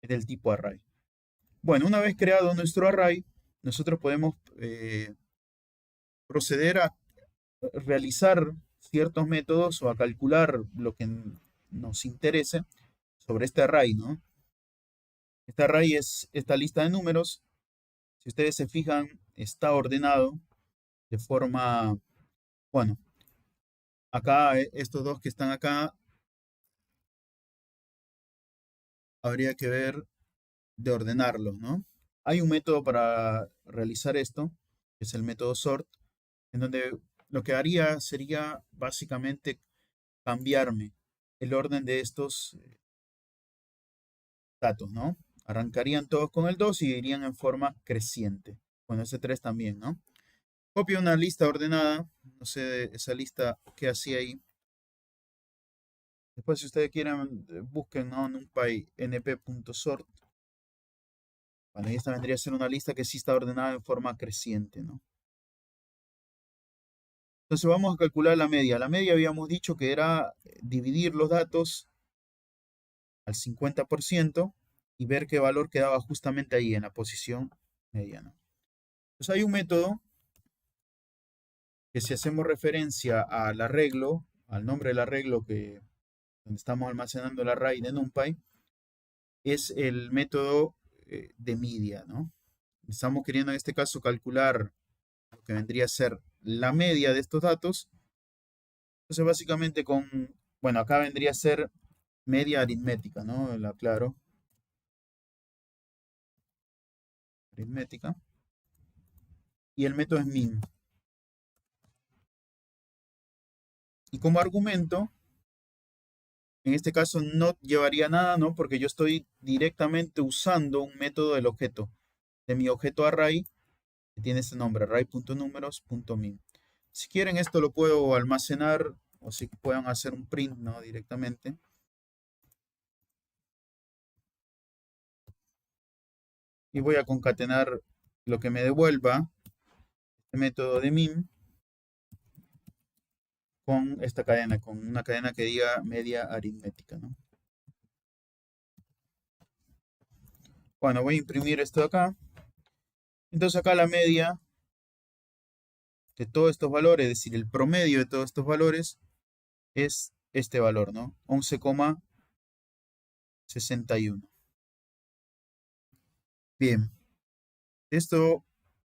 es del tipo array. Bueno, una vez creado nuestro array, nosotros podemos proceder a realizar ciertos métodos o a calcular lo que nos interese sobre este array, ¿no? Este array es esta lista de números. Si ustedes se fijan, está ordenado de forma, bueno, acá estos dos que están acá, habría que ver de ordenarlos, ¿no? Hay un método para realizar esto, que es el método sort, en donde lo que haría sería básicamente cambiarme el orden de estos datos, ¿no? Arrancarían todos con el 2 y irían en forma creciente. Bueno, ese 3 también, ¿no? Copio una lista ordenada, no sé esa lista que hacía ahí. Después, si ustedes quieren, busquen, ¿no?, NumPy np.sort. Bueno, y esta vendría a ser una lista que sí está ordenada en forma creciente, ¿no? Entonces vamos a calcular la media. La media habíamos dicho que era dividir los datos al 50% y ver qué valor quedaba justamente ahí en la posición mediana. Entonces hay un método que, si hacemos referencia al arreglo, al nombre del arreglo donde estamos almacenando el array de NumPy, es el método de media, ¿no? Estamos queriendo en este caso calcular lo que vendría a ser la media de estos datos. Entonces básicamente bueno, acá vendría a ser media aritmética, ¿no? La aclaro. Aritmética. Y el método es min. Y como argumento, en este caso no llevaría nada, ¿no? Porque yo estoy directamente usando un método del objeto, de mi objeto array, que tiene este nombre, array.números.min. Si quieren, esto lo puedo almacenar, o si puedan hacer un print, ¿no?, directamente. Y voy a concatenar lo que me devuelva este método de min con esta cadena, con una cadena que diga media aritmética, ¿no? Bueno, voy a imprimir esto de acá. Entonces acá la media de todos estos valores, es decir, el promedio de todos estos valores es este valor, ¿no? 11,61. Bien, esto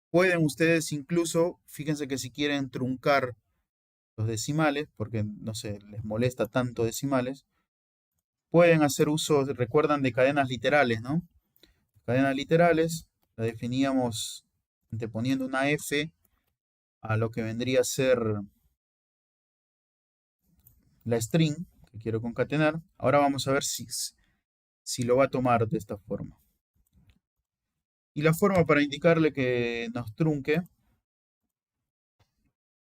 pueden ustedes incluso, fíjense que si quieren truncar los decimales, porque no sé, les molesta tanto decimales, pueden hacer uso, recuerdan, de cadenas literales, ¿no? Cadenas literales, la definíamos anteponiendo una F a lo que vendría a ser la string que quiero concatenar. Ahora vamos a ver si lo va a tomar de esta forma. Y la forma para indicarle que nos trunque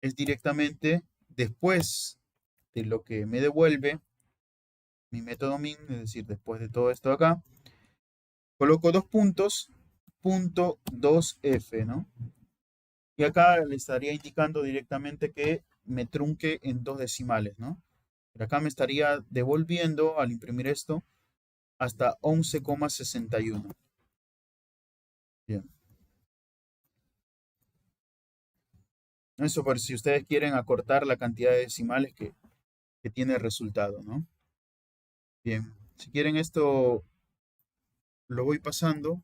es directamente después de lo que me devuelve mi método min, es decir, después de todo esto acá, coloco dos puntos, punto 2f, ¿no? Y acá le estaría indicando directamente que me trunque en dos decimales, ¿no? Pero acá me estaría devolviendo, al imprimir esto, hasta 11,61. Bien. Eso por si ustedes quieren acortar la cantidad de decimales que tiene el resultado, ¿no? Bien. Si quieren esto, lo voy pasando.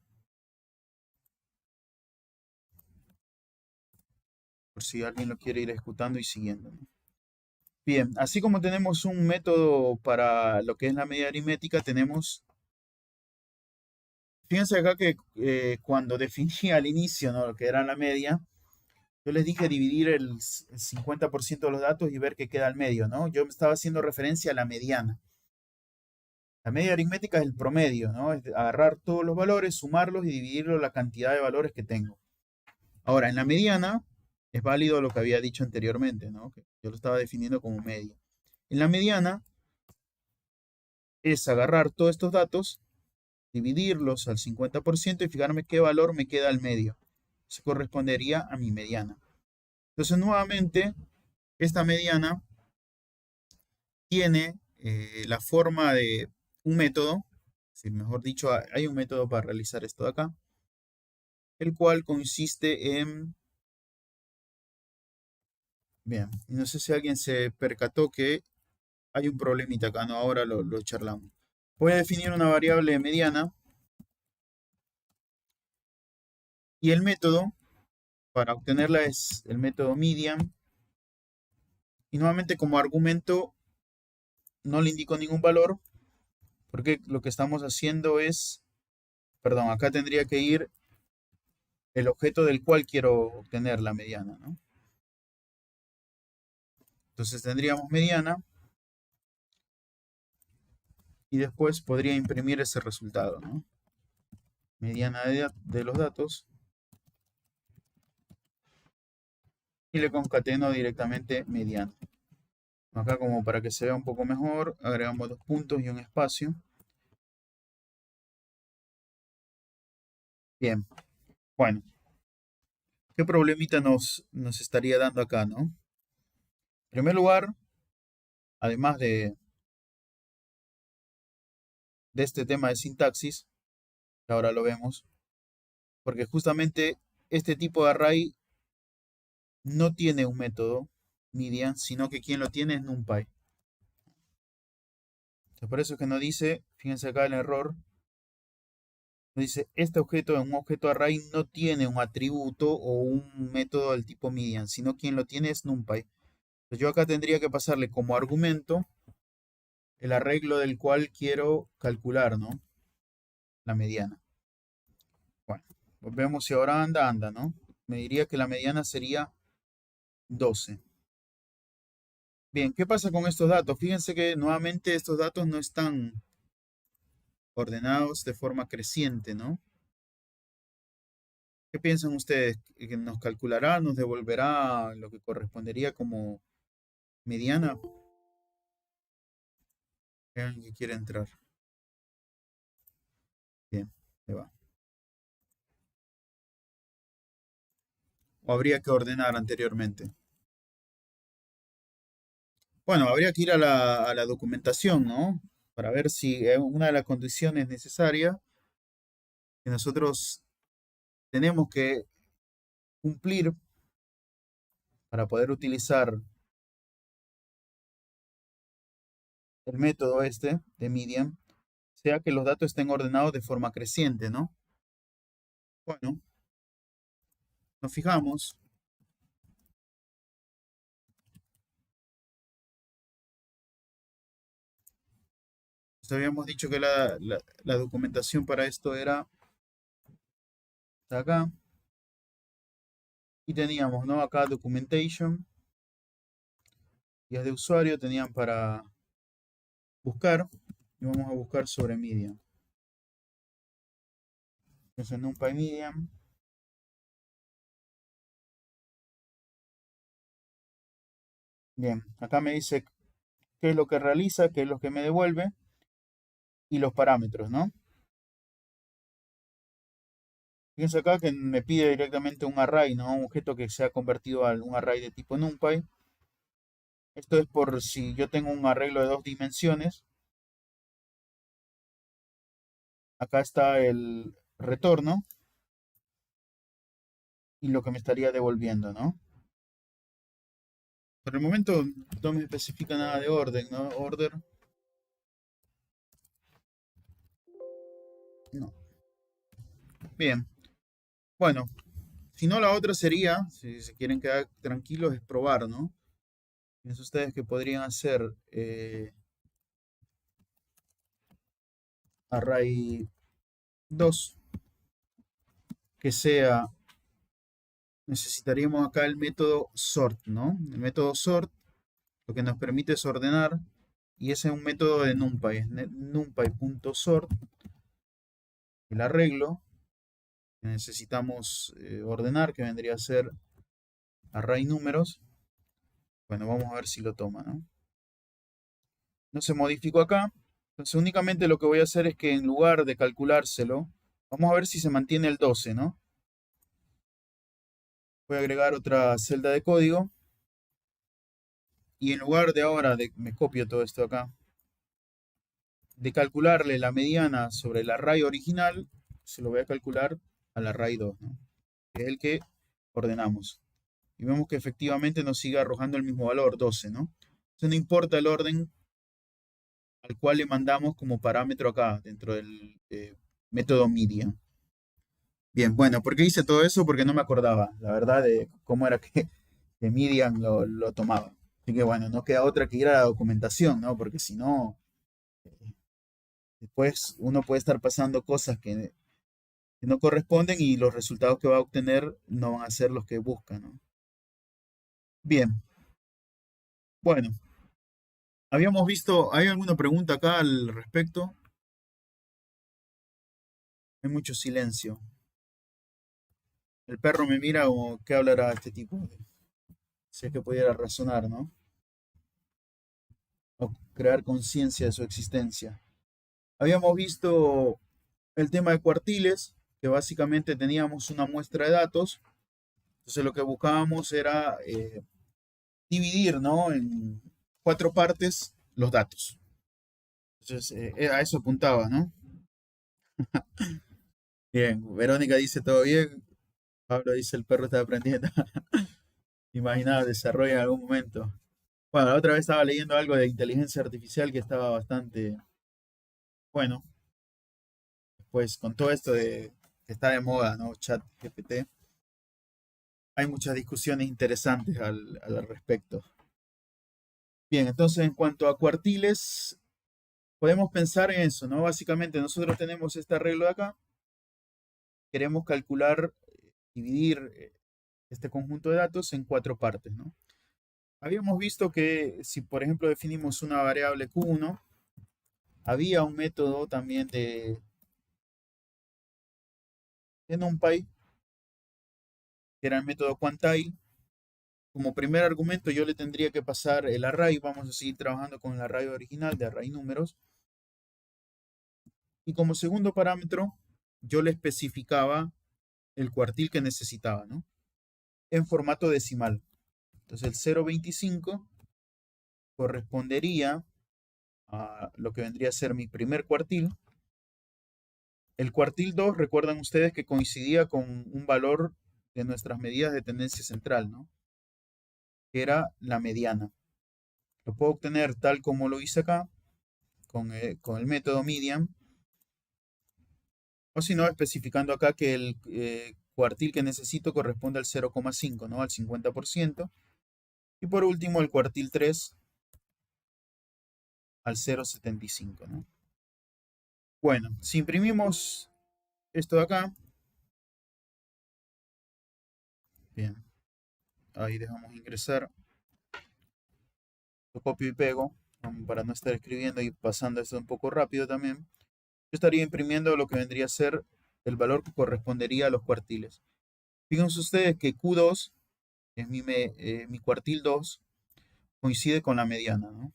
Por si alguien lo quiere ir ejecutando y siguiendo, ¿no? Bien, así como tenemos un método para lo que es la media aritmética, tenemos, fíjense acá que cuando definí al inicio, ¿no?, lo que era la media, yo les dije dividir el 50% de los datos y ver qué queda al medio, ¿no? Yo me estaba haciendo referencia a la mediana. La media aritmética es el promedio, ¿no? Es agarrar todos los valores, sumarlos y dividirlo la cantidad de valores que tengo. Ahora, en la mediana es válido lo que había dicho anteriormente, ¿no? Que yo lo estaba definiendo como media. En la mediana es agarrar todos estos datos, dividirlos al 50% y fijarme qué valor me queda al medio. Eso correspondería a mi mediana. Entonces, nuevamente, esta mediana tiene la forma de un método, si mejor dicho, hay un método para realizar esto de acá, el cual consiste en... Bien, no sé si alguien se percató que hay un problemita acá, ¿no? Ahora lo charlamos. Voy a definir una variable mediana y el método para obtenerla es el método median. Y nuevamente como argumento no le indico ningún valor porque lo que estamos haciendo es, perdón, acá tendría que ir el objeto del cual quiero obtener la mediana, ¿no? Entonces tendríamos mediana y después podría imprimir ese resultado, ¿no? Mediana de los datos y le concateno directamente mediana. Acá como para que se vea un poco mejor, agregamos dos puntos y un espacio. Bien, bueno, ¿qué problemita nos estaría dando acá, no? En primer lugar, además de este tema de sintaxis, que ahora lo vemos, porque justamente este tipo de array no tiene un método median, sino que quien lo tiene es NumPy. Entonces, por eso es que nos dice, fíjense acá el error, nos dice, este objeto, un objeto array, no tiene un atributo o un método del tipo median, sino quien lo tiene es NumPy. Entonces yo acá tendría que pasarle como argumento el arreglo del cual quiero calcular, ¿no? La mediana. Bueno, pues vemos si ahora anda, ¿no? Me diría que la mediana sería 12. Bien, ¿qué pasa con estos datos? Fíjense que nuevamente estos datos no están ordenados de forma creciente, ¿no? ¿Qué piensan ustedes? ¿Que nos calculará, nos devolverá lo que correspondería como mediana? Vean que quiere entrar. Bien, ahí va. ¿O habría que ordenar anteriormente? Bueno, habría que ir a la documentación, ¿no? Para ver si una de las condiciones necesarias que nosotros tenemos que cumplir para poder utilizar el método este de median sea que los datos estén ordenados de forma creciente, ¿no? Bueno, nos fijamos. Nos habíamos dicho que la documentación para esto era acá. Y teníamos, ¿no? Acá documentation. Y es de usuario, tenían para buscar. Y vamos a buscar sobre median. Entonces NumPy median. Bien, acá me dice qué es lo que realiza, qué es lo que me devuelve y los parámetros, ¿no? Fíjense acá que me pide directamente un array, ¿no? Un objeto que se ha convertido a un array de tipo NumPy. Esto es por si yo tengo un arreglo de 2 dimensiones. Acá está el retorno y lo que me estaría devolviendo, ¿no? Por el momento no me especifica nada de orden, ¿no? Order. No. Bien. Bueno, si no, la otra sería, si se quieren quedar tranquilos, es probar, ¿no? Pienso ustedes que podrían hacer array 2 que sea, necesitaríamos acá el método sort, ¿no? El método sort lo que nos permite es ordenar y ese es un método de NumPy, es numpy.sort, el arreglo que necesitamos ordenar, que vendría a ser array números. Bueno, vamos a ver si lo toma, ¿no? No se modificó acá, entonces únicamente lo que voy a hacer es que en lugar de calculárselo, vamos a ver si se mantiene el 12, ¿no? Voy a agregar otra celda de código y en lugar de ahora, me copio todo esto acá, de calcularle la mediana sobre el array original, se lo voy a calcular al array 2, ¿no? Que es el que ordenamos. Y vemos que efectivamente nos sigue arrojando el mismo valor, 12, ¿no? Entonces no importa el orden al cual le mandamos como parámetro acá, dentro del método media. Bien, bueno, ¿por qué hice todo eso? Porque no me acordaba, la verdad, de cómo era que Median lo tomaba. Así que bueno, no queda otra que ir a la documentación, ¿no? Porque si no, después uno puede estar pasando cosas que no corresponden y los resultados que va a obtener no van a ser los que busca, ¿no? Bien, bueno, habíamos visto, ¿hay alguna pregunta acá al respecto? Hay mucho silencio. El perro me mira como, ¿qué hablará este tipo? Si es que pudiera razonar, ¿no? O crear conciencia de su existencia. Habíamos visto el tema de cuartiles, que básicamente teníamos una muestra de datos. Entonces lo que buscábamos era dividir, ¿no? En 4 partes los datos. Entonces a eso apuntaba, ¿no? Bien, Verónica dice todo bien. Pablo dice el perro está aprendiendo. Imaginaba desarrollo en algún momento. Bueno, la otra vez estaba leyendo algo de inteligencia artificial que estaba bastante bueno. Pues con todo esto de que está de moda, ¿no? Chat GPT, hay muchas discusiones interesantes al respecto. Bien, entonces en cuanto a cuartiles, podemos pensar en eso, ¿no? Básicamente nosotros tenemos este arreglo de acá, queremos calcular, dividir este conjunto de datos en 4 partes, ¿no? Habíamos visto que si por ejemplo definimos una variable Q1, había un método también de NumPy, que era el método quantile. Como primer argumento yo le tendría que pasar el array, vamos a seguir trabajando con el array original de array números. Y como segundo parámetro, yo le especificaba el cuartil que necesitaba, ¿no? en formato decimal. Entonces el 0.25 correspondería a lo que vendría a ser mi primer cuartil. El cuartil 2, recuerdan ustedes que coincidía con un valor de nuestras medidas de tendencia central, ¿no? Que era la mediana. Lo puedo obtener tal como lo hice acá, con el método median, o si no, especificando acá que el cuartil que necesito corresponde al 0,5, ¿no? Al 50%. Y por último, el cuartil 3 al 0,75, ¿no? Bueno, si imprimimos esto de acá, bien, ahí dejamos ingresar, lo copio y pego, para no estar escribiendo y pasando esto un poco rápido también. Yo estaría imprimiendo lo que vendría a ser el valor que correspondería a los cuartiles. Fíjense ustedes que Q2, que es mi cuartil 2, coincide con la mediana, ¿no?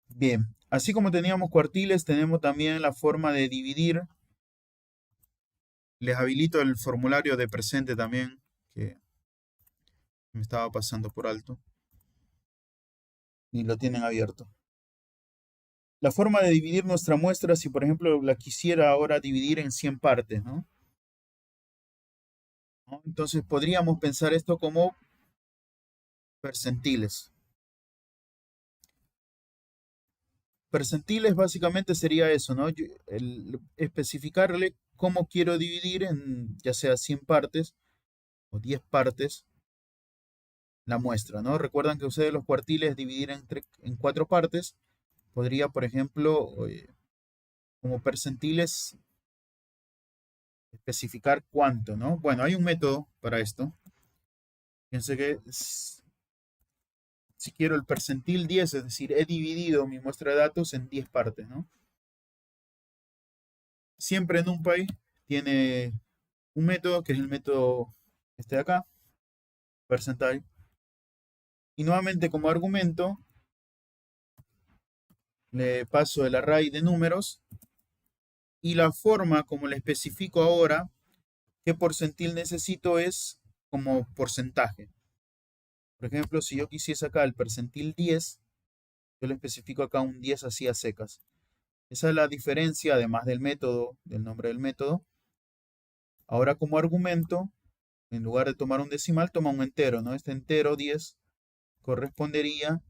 Bien, así como teníamos cuartiles, tenemos también la forma de dividir. Les habilito el formulario de presente también, que me estaba pasando por alto, y lo tienen abierto. La forma de dividir nuestra muestra, si por ejemplo la quisiera ahora dividir en 100 partes, ¿no? Entonces podríamos pensar esto como percentiles. Percentiles básicamente sería eso, ¿no? Especificarle cómo quiero dividir en ya sea 100 partes o 10 partes la muestra, ¿no? Recuerdan que ustedes los cuartiles dividir en 4 partes. Podría, por ejemplo, como percentiles especificar cuánto, ¿no? Bueno, hay un método para esto. Fíjense que si quiero el percentil 10, es decir, he dividido mi muestra de datos en 10 partes, ¿no? Siempre en NumPy tiene un método que es el método este de acá, percentile. Y nuevamente como argumento le paso el array de números y la forma como le especifico ahora qué percentil necesito es como porcentaje. Por ejemplo, si yo quisiese acá el percentil 10, yo le especifico acá un 10 así a secas. Esa es la diferencia, además del método, del nombre del método. Ahora como argumento, en lugar de tomar un decimal, toma un entero, ¿no? Este entero 10 correspondería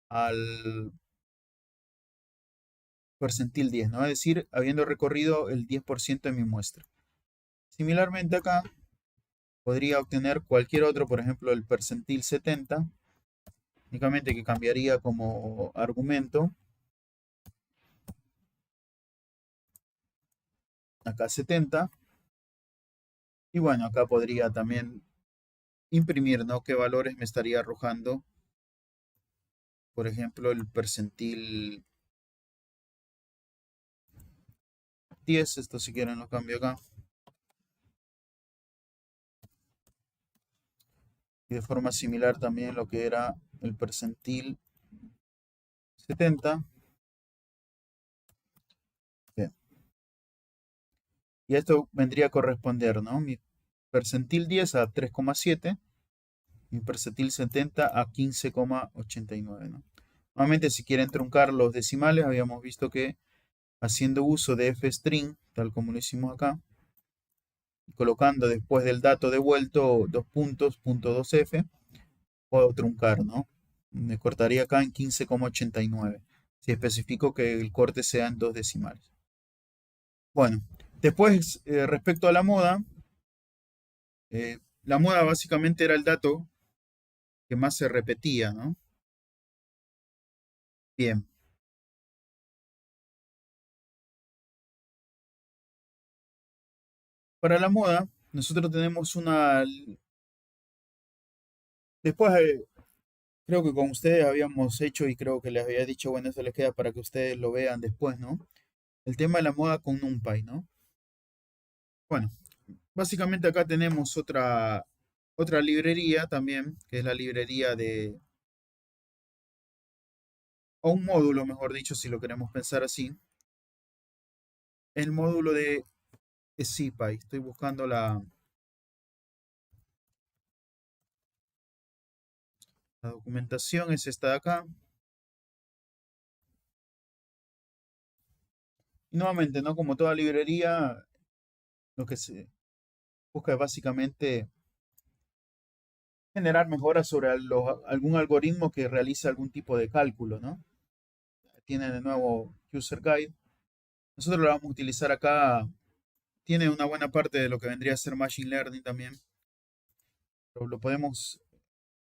al percentil 10, ¿no? Es decir, habiendo recorrido el 10% de mi muestra. Similarmente acá, podría obtener cualquier otro, por ejemplo, el percentil 70, únicamente que cambiaría como argumento. Acá 70. Y bueno, acá podría también imprimir, ¿no? ¿Qué valores me estaría arrojando? Por ejemplo, el percentil 10. Esto si quieren lo cambio acá. Y de forma similar también lo que era el percentil 70. Bien. Y esto vendría a corresponder, ¿no? Mi percentil 10 a 3,7. Mi percentil 70 a 15,89, ¿no? Nuevamente, si quieren truncar los decimales, habíamos visto que haciendo uso de fstring, tal como lo hicimos acá, colocando después del dato devuelto dos puntos, punto 2f, puedo truncar, ¿no? Me cortaría acá en 15,89, si especifico que el corte sea en dos decimales. Bueno, después, respecto a la moda básicamente era el dato que más se repetía, ¿no? Bien. Para la moda, nosotros tenemos una... Después, creo que con ustedes habíamos hecho y creo que les había dicho, bueno, eso les queda para que ustedes lo vean después, ¿no? El tema de la moda con NumPy, ¿no? Bueno, básicamente acá tenemos otra librería también, que es la librería de... o un módulo, mejor dicho, si lo queremos pensar así. El módulo de SciPy. Estoy buscando La documentación es esta de acá. Y nuevamente, ¿no? Como toda librería, lo que se busca es básicamente generar mejoras sobre algún algoritmo que realice algún tipo de cálculo, ¿no? Tiene de nuevo User Guide. Nosotros lo vamos a utilizar acá. Tiene una buena parte de lo que vendría a ser Machine Learning también. Pero lo podemos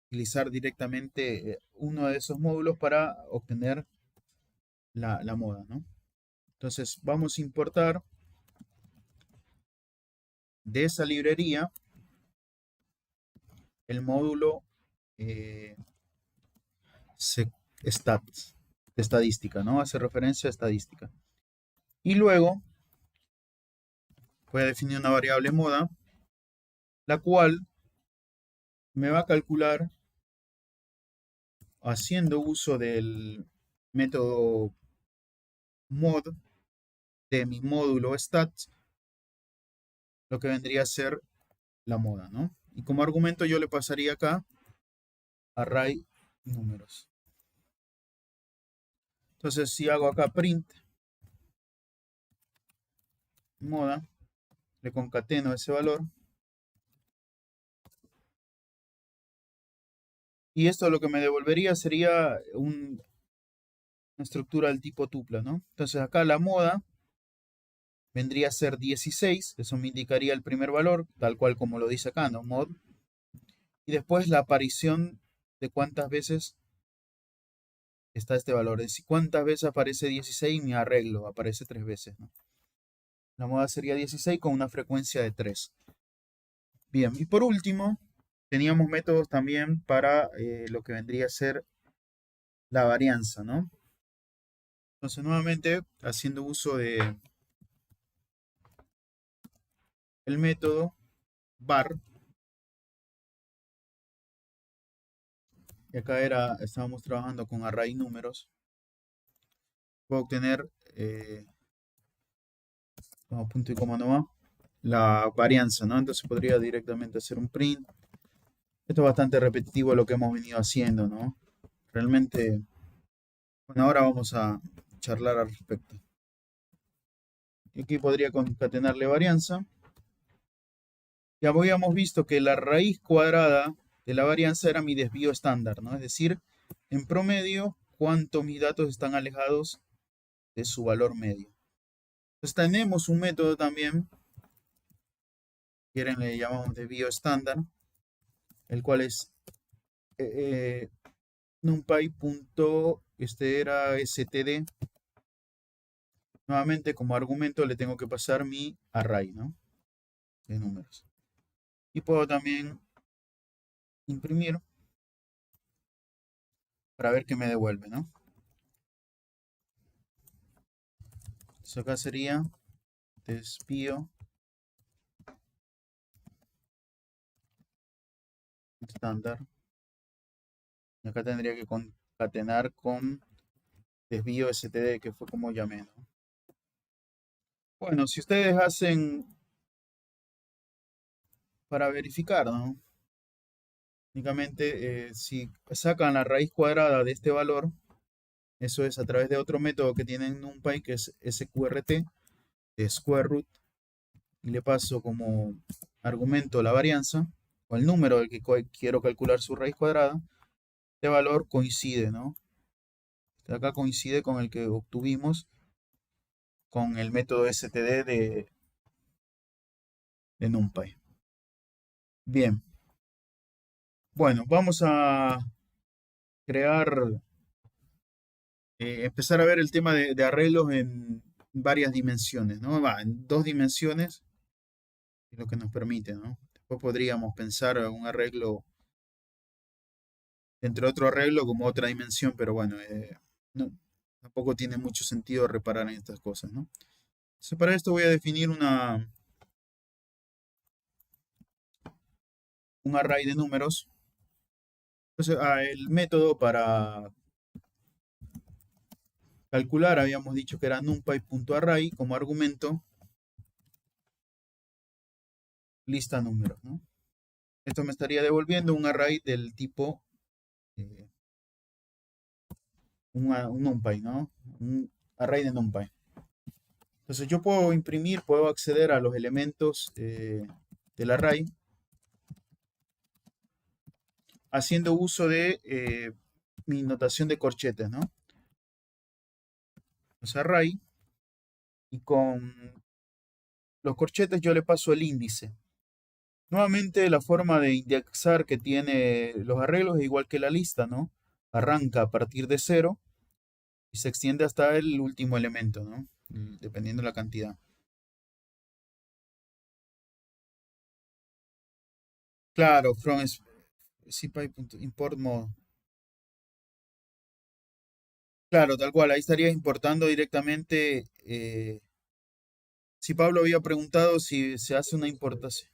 utilizar directamente uno de esos módulos para obtener la moda, ¿no? Entonces vamos a importar de esa librería el módulo stats, de estadística, ¿no? Hace referencia a estadística. Y luego voy a definir una variable moda, la cual me va a calcular haciendo uso del método mod de mi módulo stats, lo que vendría a ser la moda, ¿no? Y como argumento yo le pasaría acá array números. Entonces si hago acá print moda, le concateno ese valor. Y esto lo que me devolvería sería una estructura del tipo tupla, ¿no? Entonces acá la moda vendría a ser 16, eso me indicaría el primer valor, tal cual como lo dice acá, ¿no? Mod. Y después la aparición de cuántas veces está este valor. Es decir, cuántas veces aparece 16 y mi arreglo aparece 3 veces, ¿no? La moda sería 16 con una frecuencia de 3. Bien, y por último, teníamos métodos también para lo que vendría a ser la varianza, ¿no? Entonces, nuevamente, haciendo uso de el método var, y acá estábamos trabajando con array números, puedo obtener, como punto y coma no va, la varianza, ¿no? Entonces podría directamente hacer un print. Esto es bastante repetitivo lo que hemos venido haciendo, ¿no? Realmente, bueno, ahora vamos a charlar al respecto. Y aquí podría concatenarle varianza. Ya habíamos visto que la raíz cuadrada de la varianza era mi desvío estándar, ¿no? Es decir, en promedio, cuánto mis datos están alejados de su valor medio. Entonces tenemos un método también, quieren le llamamos desvío estándar, el cual es numpy. Este era std. Nuevamente como argumento le tengo que pasar mi array, ¿no? De números. Y puedo también imprimir para ver qué me devuelve, ¿no? Entonces acá sería desvío estándar. Y acá tendría que concatenar con desvío std, que fue como llamé, ¿no? Bueno, si ustedes hacen para verificar, ¿no? Únicamente si sacan la raíz cuadrada de este valor, eso es a través de otro método que tiene en NumPy, que es sqrt, de square root, y le paso como argumento la varianza, o el número del que quiero calcular su raíz cuadrada. Este valor coincide, ¿no? Acá coincide con el que obtuvimos con el método std de NumPy. Bien. Bueno, vamos a crear, empezar a ver el tema de arreglos en varias dimensiones, ¿no? En 2 dimensiones, es lo que nos permite, ¿no? Después podríamos pensar un arreglo entre otro arreglo como otra dimensión, pero bueno, no, tampoco tiene mucho sentido reparar en estas cosas, ¿no? Entonces para esto voy a definir un array de números. Entonces el método para calcular habíamos dicho que era numpy.array, como argumento lista números, ¿no? Esto me estaría devolviendo un array del tipo eh, un NumPy, ¿no? Un array de NumPy. Entonces yo puedo imprimir, puedo acceder a los elementos del array haciendo uso de mi notación de corchetes, ¿no? Pues array, y con los corchetes yo le paso el índice. Nuevamente la forma de indexar que tiene los arreglos es igual que la lista, ¿no? Arranca a partir de 0 y se extiende hasta el último elemento, ¿no? Dependiendo de la cantidad. Claro, from import mode. Claro, tal cual, ahí estarías importando directamente. Si Pablo había preguntado si se hace una importación.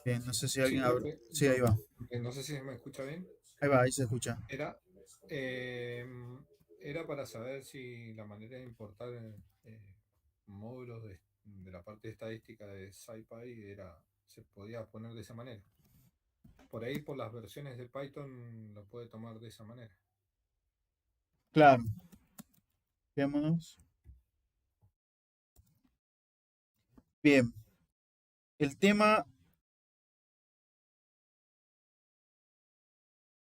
Bien, no sé si Sí, alguien abre. profe, Sí, ahí va. no sé si me escucha bien. Ahí va, ahí se escucha. Era, eh, era para saber si la manera de importar módulos de la parte estadística de SciPy se podía poner de esa manera. Por ahí, por las versiones de Python, lo puede tomar de esa manera. Claro. Veámonos. Bien. El tema.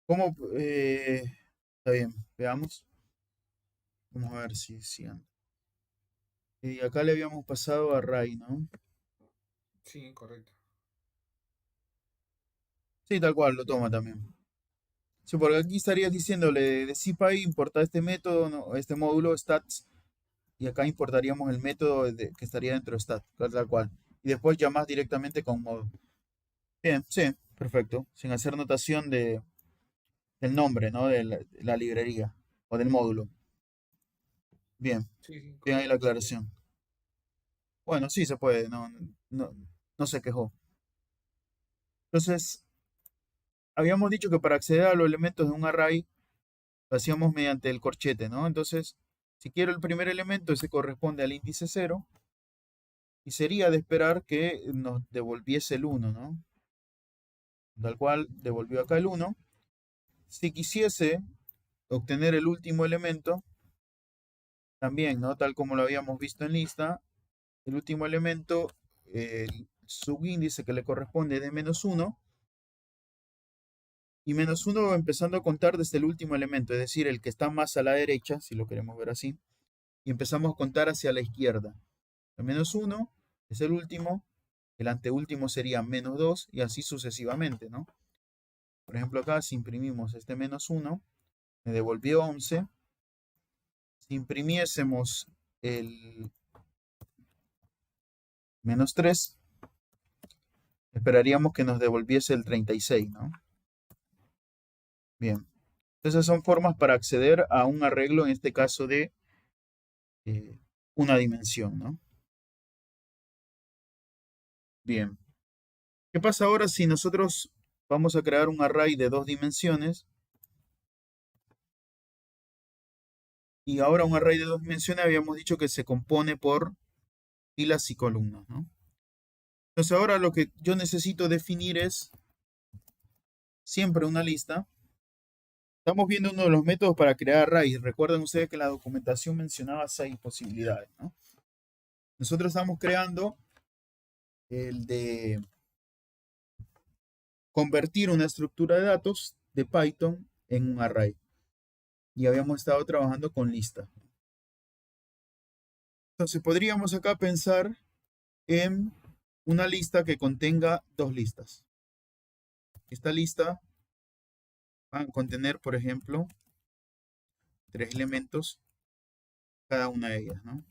¿Cómo? Está bien, veamos. Vamos a ver si anda. Y acá le habíamos pasado a Ray, ¿no? Sí, correcto. Sí, tal cual, lo toma también. Sí, porque aquí estarías diciéndole de CPy importar este método, este módulo stats, y acá importaríamos el método que estaría dentro de stat, tal cual. Y después llamas directamente con modo. Bien, sí, perfecto. Sin hacer notación del nombre, ¿no? De la librería o del módulo. Bien, Sí, sí, bien ahí la correcto. aclaración. Bueno, sí se puede, no se quejó. Entonces, habíamos dicho que para acceder a los elementos de un array lo hacíamos mediante el corchete, ¿no? Entonces, si quiero el primer elemento, ese corresponde al índice 0 y sería de esperar que nos devolviese el 1, ¿no? Tal cual devolvió acá el 1. Si quisiese obtener el último elemento, también, ¿no? Tal como lo habíamos visto en lista, el último elemento, el subíndice que le corresponde es de -1, y -1 empezando a contar desde el último elemento, es decir, el que está más a la derecha, si lo queremos ver así, y empezamos a contar hacia la izquierda. El -1 es el último, el anteúltimo sería -2 y así sucesivamente, ¿no? Por ejemplo, acá si imprimimos este -1, me devolvió 11. Si imprimiésemos el -3, esperaríamos que nos devolviese el 36, ¿no? Bien. Esas son formas para acceder a un arreglo, en este caso de una dimensión, ¿no? Bien. ¿Qué pasa ahora si nosotros vamos a crear un array de 2 dimensiones? Y ahora un array de 2 dimensiones habíamos dicho que se compone por filas y columnas, ¿no? Entonces ahora lo que yo necesito definir es siempre una lista. Estamos viendo uno de los métodos para crear arrays. Recuerden ustedes que la documentación mencionaba 6 posibilidades, ¿no? Nosotros estamos creando el de convertir una estructura de datos de Python en un array. Y habíamos estado trabajando con lista. Entonces podríamos acá pensar en una lista que contenga 2 listas. Esta lista va a contener, por ejemplo, 3 elementos, cada una de ellas, ¿no?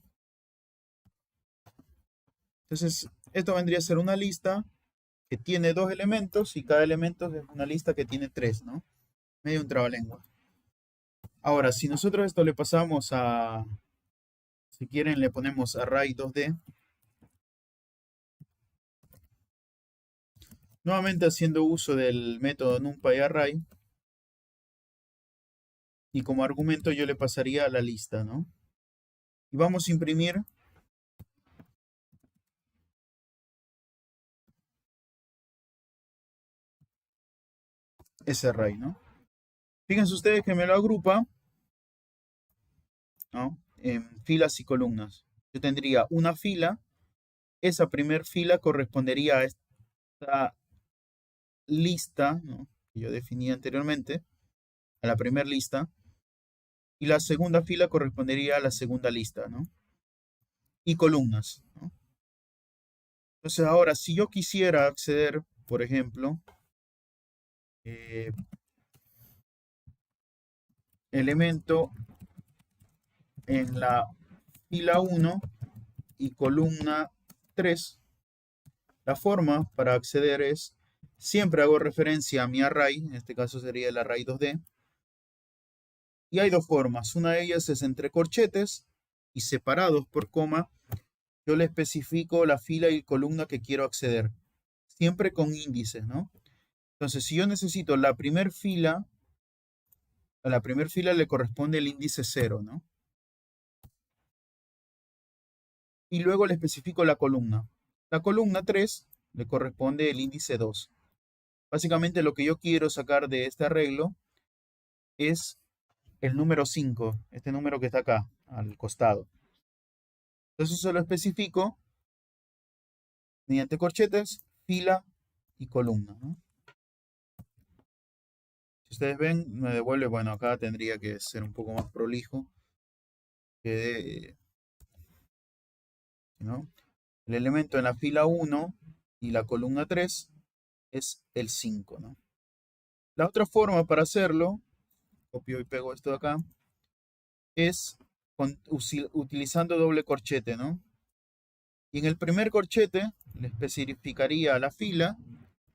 Entonces, esto vendría a ser una lista que tiene 2 elementos y cada elemento es una lista que tiene 3, ¿no? Medio un trabalengua. Ahora, si nosotros esto le pasamos si quieren, le ponemos array 2D. Nuevamente haciendo uso del método NumPyArray. Y como argumento yo le pasaría a la lista, ¿no? Y vamos a imprimir ese array, ¿no? Fíjense ustedes que me lo agrupa, ¿no? En filas y columnas. Yo tendría una fila, esa primer fila correspondería a esta lista, ¿no?, que yo definí anteriormente, a la primera lista, y la segunda fila correspondería a la segunda lista, ¿no? Y columnas, ¿no? Entonces ahora, si yo quisiera acceder, por ejemplo, elemento en la fila 1 y columna 3, la forma para acceder es, siempre hago referencia a mi array, en este caso sería el array 2D, y hay dos formas. Una de ellas es entre corchetes y separados por coma, yo le especifico la fila y columna que quiero acceder, siempre con índices, ¿no? Entonces, si yo necesito la primera fila, a la primera fila le corresponde el índice 0, ¿no? Y luego le especifico la columna. La columna 3 le corresponde el índice 2. Básicamente lo que yo quiero sacar de este arreglo es el número 5, este número que está acá, al costado. Entonces se lo especifico mediante corchetes, fila y columna, ¿no? Si ustedes ven, me devuelve, bueno, acá tendría que ser un poco más prolijo, ¿no? El elemento en la fila 1 y la columna 3 es el 5, ¿no? La otra forma para hacerlo, copio y pego esto de acá, es utilizando doble corchete, ¿no? Y en el primer corchete le especificaría la fila,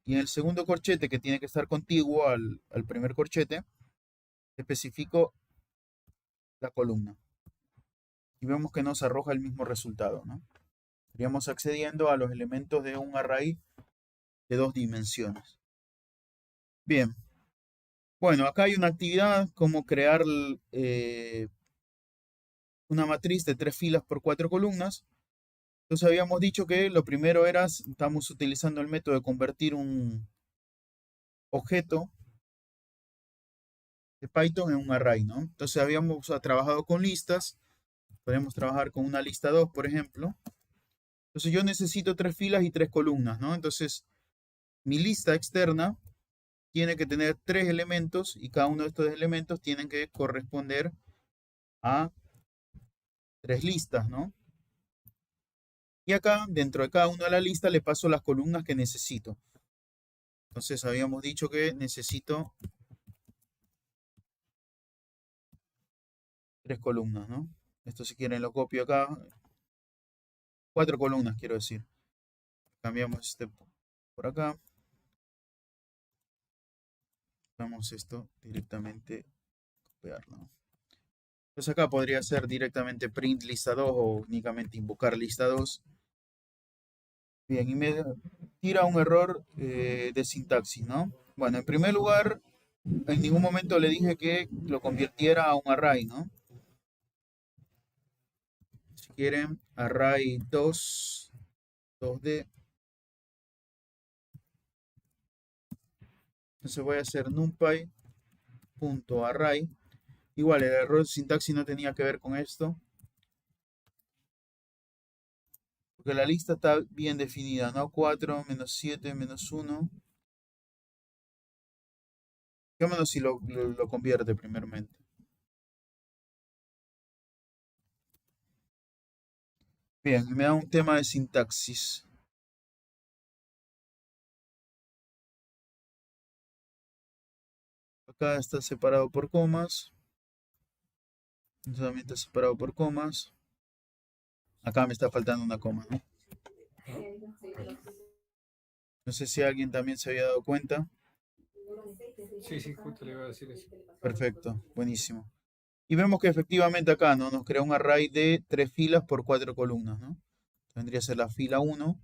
y en el segundo corchete, que tiene que estar contiguo al primer corchete, especifico la columna. Y vemos que nos arroja el mismo resultado, ¿no? Estaríamos accediendo a los elementos de un array de 2 dimensiones. Bien. Bueno, acá hay una actividad como crear una matriz de 3 filas por 4 columnas. Entonces habíamos dicho que lo primero era, estamos utilizando el método de convertir un objeto de Python en un array, ¿no? Entonces habíamos trabajado con listas, podemos trabajar con una lista 2, por ejemplo. Entonces yo necesito 3 filas y 3 columnas, ¿no? Entonces mi lista externa tiene que tener 3 elementos y cada uno de estos elementos tienen que corresponder a 3 listas, ¿no? Y acá, dentro de cada una de la lista, le paso las columnas que necesito. Entonces habíamos dicho que necesito 3 columnas, ¿no? Esto, si quieren, lo copio acá. 4 columnas, quiero decir. Cambiamos este por acá. Vamos esto directamente copiarlo. Entonces acá podría ser directamente print lista 2 o únicamente invocar lista 2. Bien, y me tira un error de sintaxis, ¿no? Bueno, en primer lugar, en ningún momento le dije que lo convirtiera a un array, ¿no? Si quieren, array 2D. Entonces voy a hacer numpy.array. Igual, el error de sintaxis no tenía que ver con esto, porque la lista está bien definida, ¿no? 4, menos 7, menos 1. Fijémonos si lo convierte primeramente. Bien, me da un tema de sintaxis. Acá está separado por comas. También está separado por comas. Acá me está faltando una coma, ¿no? No sé si alguien también se había dado cuenta. Sí, justo le iba a decir eso. Perfecto, buenísimo. Y vemos que efectivamente acá, ¿no?, nos crea un array de 3 filas por 4 columnas, ¿no? Tendría que ser la fila 1,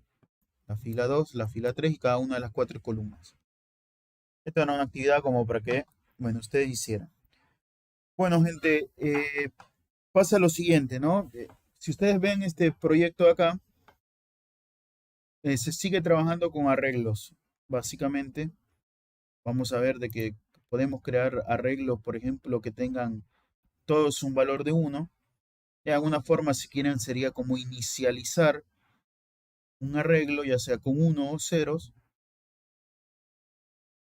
la fila 2, la fila 3 y cada una de las 4 columnas. Esta era una actividad como para que, bueno, ustedes hicieran. Bueno, gente, pasa lo siguiente, ¿no? Si ustedes ven este proyecto de acá, se sigue trabajando con arreglos, básicamente. Vamos a ver de que podemos crear arreglos, por ejemplo, que tengan todos un valor de 1. De alguna forma, si quieren, sería como inicializar un arreglo, ya sea con 1 o ceros,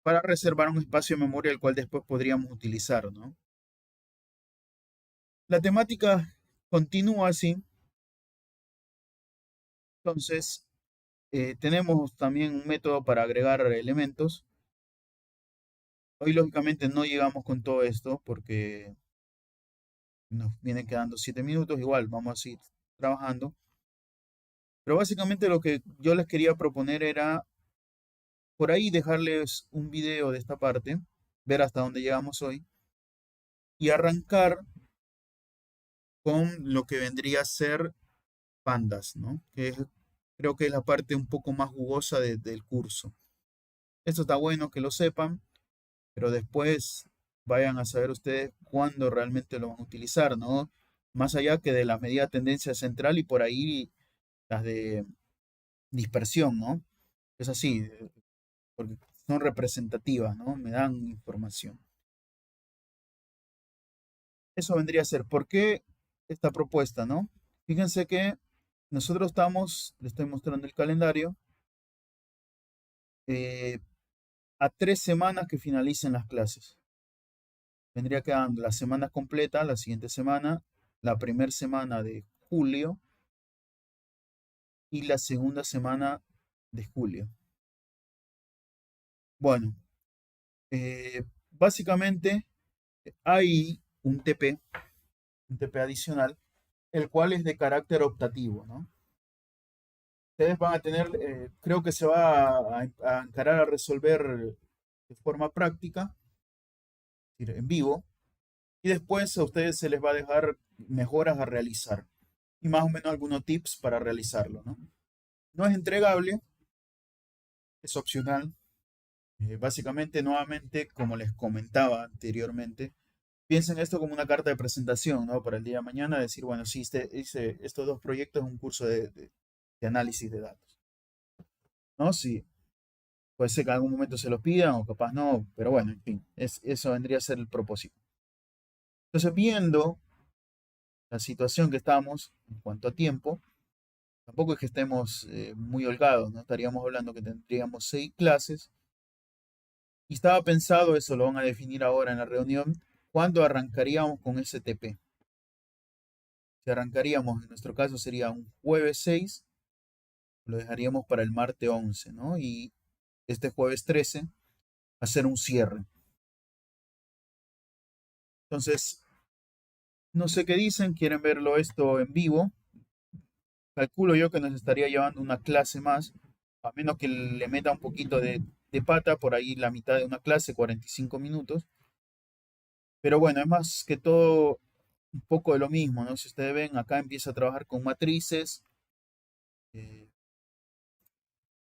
para reservar un espacio de memoria el cual después podríamos utilizar, ¿no? La temática continúa así. Entonces, tenemos también un método para agregar elementos. Hoy, lógicamente, no llegamos con todo esto porque nos vienen quedando 7 minutos. Igual, vamos a seguir trabajando. Pero básicamente lo que yo les quería proponer era por ahí dejarles un video de esta parte, ver hasta dónde llegamos hoy y arrancar con lo que vendría a ser pandas, ¿no? Creo que es la parte un poco más jugosa del curso. Esto está bueno que lo sepan, pero después vayan a saber ustedes cuándo realmente lo van a utilizar, ¿no? Más allá que de la medida de tendencia central y por ahí las de dispersión, ¿no? Es así, porque son representativas, ¿no? Me dan información. Eso vendría a ser, ¿por qué esta propuesta, no? Fíjense que nosotros estamos, les estoy mostrando el calendario, eh, a 3 semanas que finalicen las clases. Vendría quedando la semana completa, la siguiente semana, la primera semana de julio y la segunda semana de julio. Bueno, básicamente hay un TP adicional, el cual es de carácter optativo, ¿no? Ustedes van a tener, creo que se va a encarar a resolver de forma práctica, es decir, en vivo, y después a ustedes se les va a dejar mejoras a realizar y más o menos algunos tips para realizarlo, ¿no? No es entregable, es opcional. Básicamente, nuevamente, como les comentaba anteriormente, piensen esto como una carta de presentación, ¿no? Para el día de mañana, decir, bueno, sí, hice estos 2 proyectos en un curso de análisis de datos, ¿no? Sí, puede ser que en algún momento se los pidan o capaz no, pero bueno, en fin, eso vendría a ser el propósito. Entonces, viendo la situación que estamos en cuanto a tiempo, tampoco es que estemos muy holgados, ¿no? Estaríamos hablando que tendríamos 6 clases y estaba pensado, eso lo van a definir ahora en la reunión, cuándo arrancaríamos con ese TP. Si arrancaríamos, en nuestro caso sería un jueves 6, lo dejaríamos para el martes 11, ¿no? Y este jueves 13 hacer un cierre. Entonces, no sé qué dicen, quieren verlo esto en vivo. Calculo yo que nos estaría llevando una clase más, a menos que le meta un poquito de pata, por ahí la mitad de una clase, 45 minutos. Pero bueno, es más que todo un poco de lo mismo, ¿no? Si ustedes ven, acá empieza a trabajar con matrices, eh,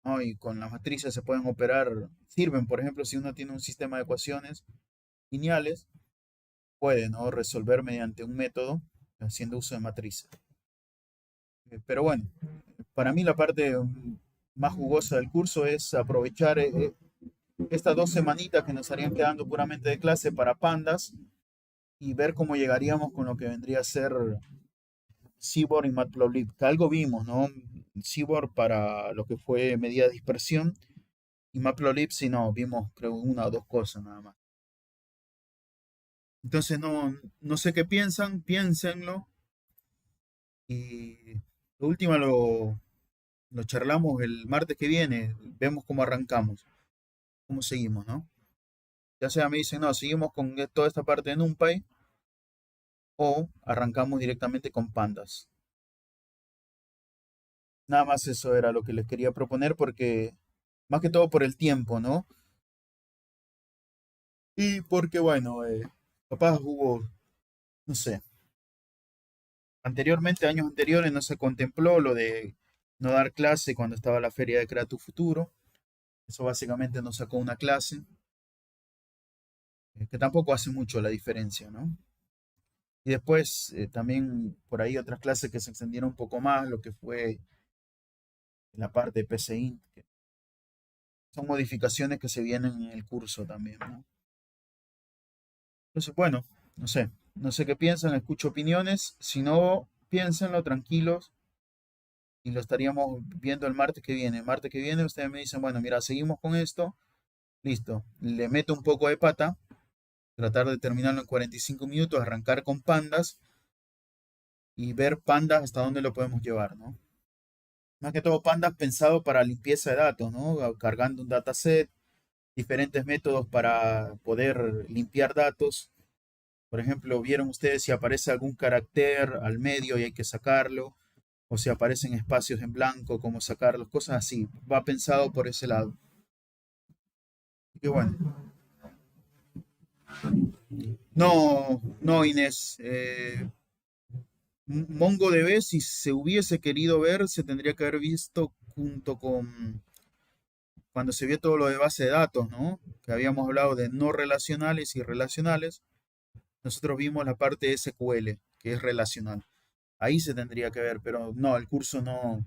¿no? Y con las matrices se pueden operar, sirven, por ejemplo, si uno tiene un sistema de ecuaciones lineales, puede, ¿no? Resolver mediante un método haciendo uso de matrices. Pero bueno, para mí la parte más jugosa del curso es aprovechar estas 2 semanitas que nos estarían quedando puramente de clase para pandas y ver cómo llegaríamos con lo que vendría a ser Seaborn y Matplotlib, que algo vimos, ¿no? Seaborn para lo que fue medida de dispersión y Matplotlib si no, vimos creo 1 o 2 cosas nada más. Entonces no sé qué piensan, piénsenlo y lo último lo charlamos el martes que viene, vemos cómo arrancamos, cómo seguimos, ¿no? Ya sea me dicen, no, seguimos con toda esta parte de NumPy o arrancamos directamente con pandas. Nada más eso era lo que les quería proponer porque, más que todo por el tiempo, ¿no? Y porque, bueno, capaz hubo, no sé, anteriormente, años anteriores, no se contempló lo de no dar clase cuando estaba la feria de Crea tu Futuro. Eso básicamente nos sacó una clase, que tampoco hace mucho la diferencia, ¿no? Y después también por ahí otras clases que se extendieron un poco más, lo que fue la parte de PCI, que son modificaciones que se vienen en el curso también, ¿no? Entonces, bueno, no sé qué piensan, escucho opiniones. Si no, piénsenlo tranquilos y lo estaríamos viendo el martes que viene. El martes que viene ustedes me dicen, bueno, mira, seguimos con esto, listo. Le meto un poco de pata, tratar de terminarlo en 45 minutos, arrancar con pandas y ver pandas hasta dónde lo podemos llevar, ¿no? Más que todo pandas pensado para limpieza de datos, ¿no? Cargando un dataset, diferentes métodos para poder limpiar datos. Por ejemplo, vieron ustedes si aparece algún carácter al medio y hay que sacarlo, o si aparecen espacios en blanco, cómo sacarlos, cosas así. Va pensado por ese lado. Y bueno, no, Inés. MongoDB, si se hubiese querido ver, se tendría que haber visto junto con cuando se vio todo lo de base de datos, ¿no? Que habíamos hablado de no relacionales y relacionales. Nosotros vimos la parte de SQL, que es relacional. Ahí se tendría que ver, pero no, el curso no,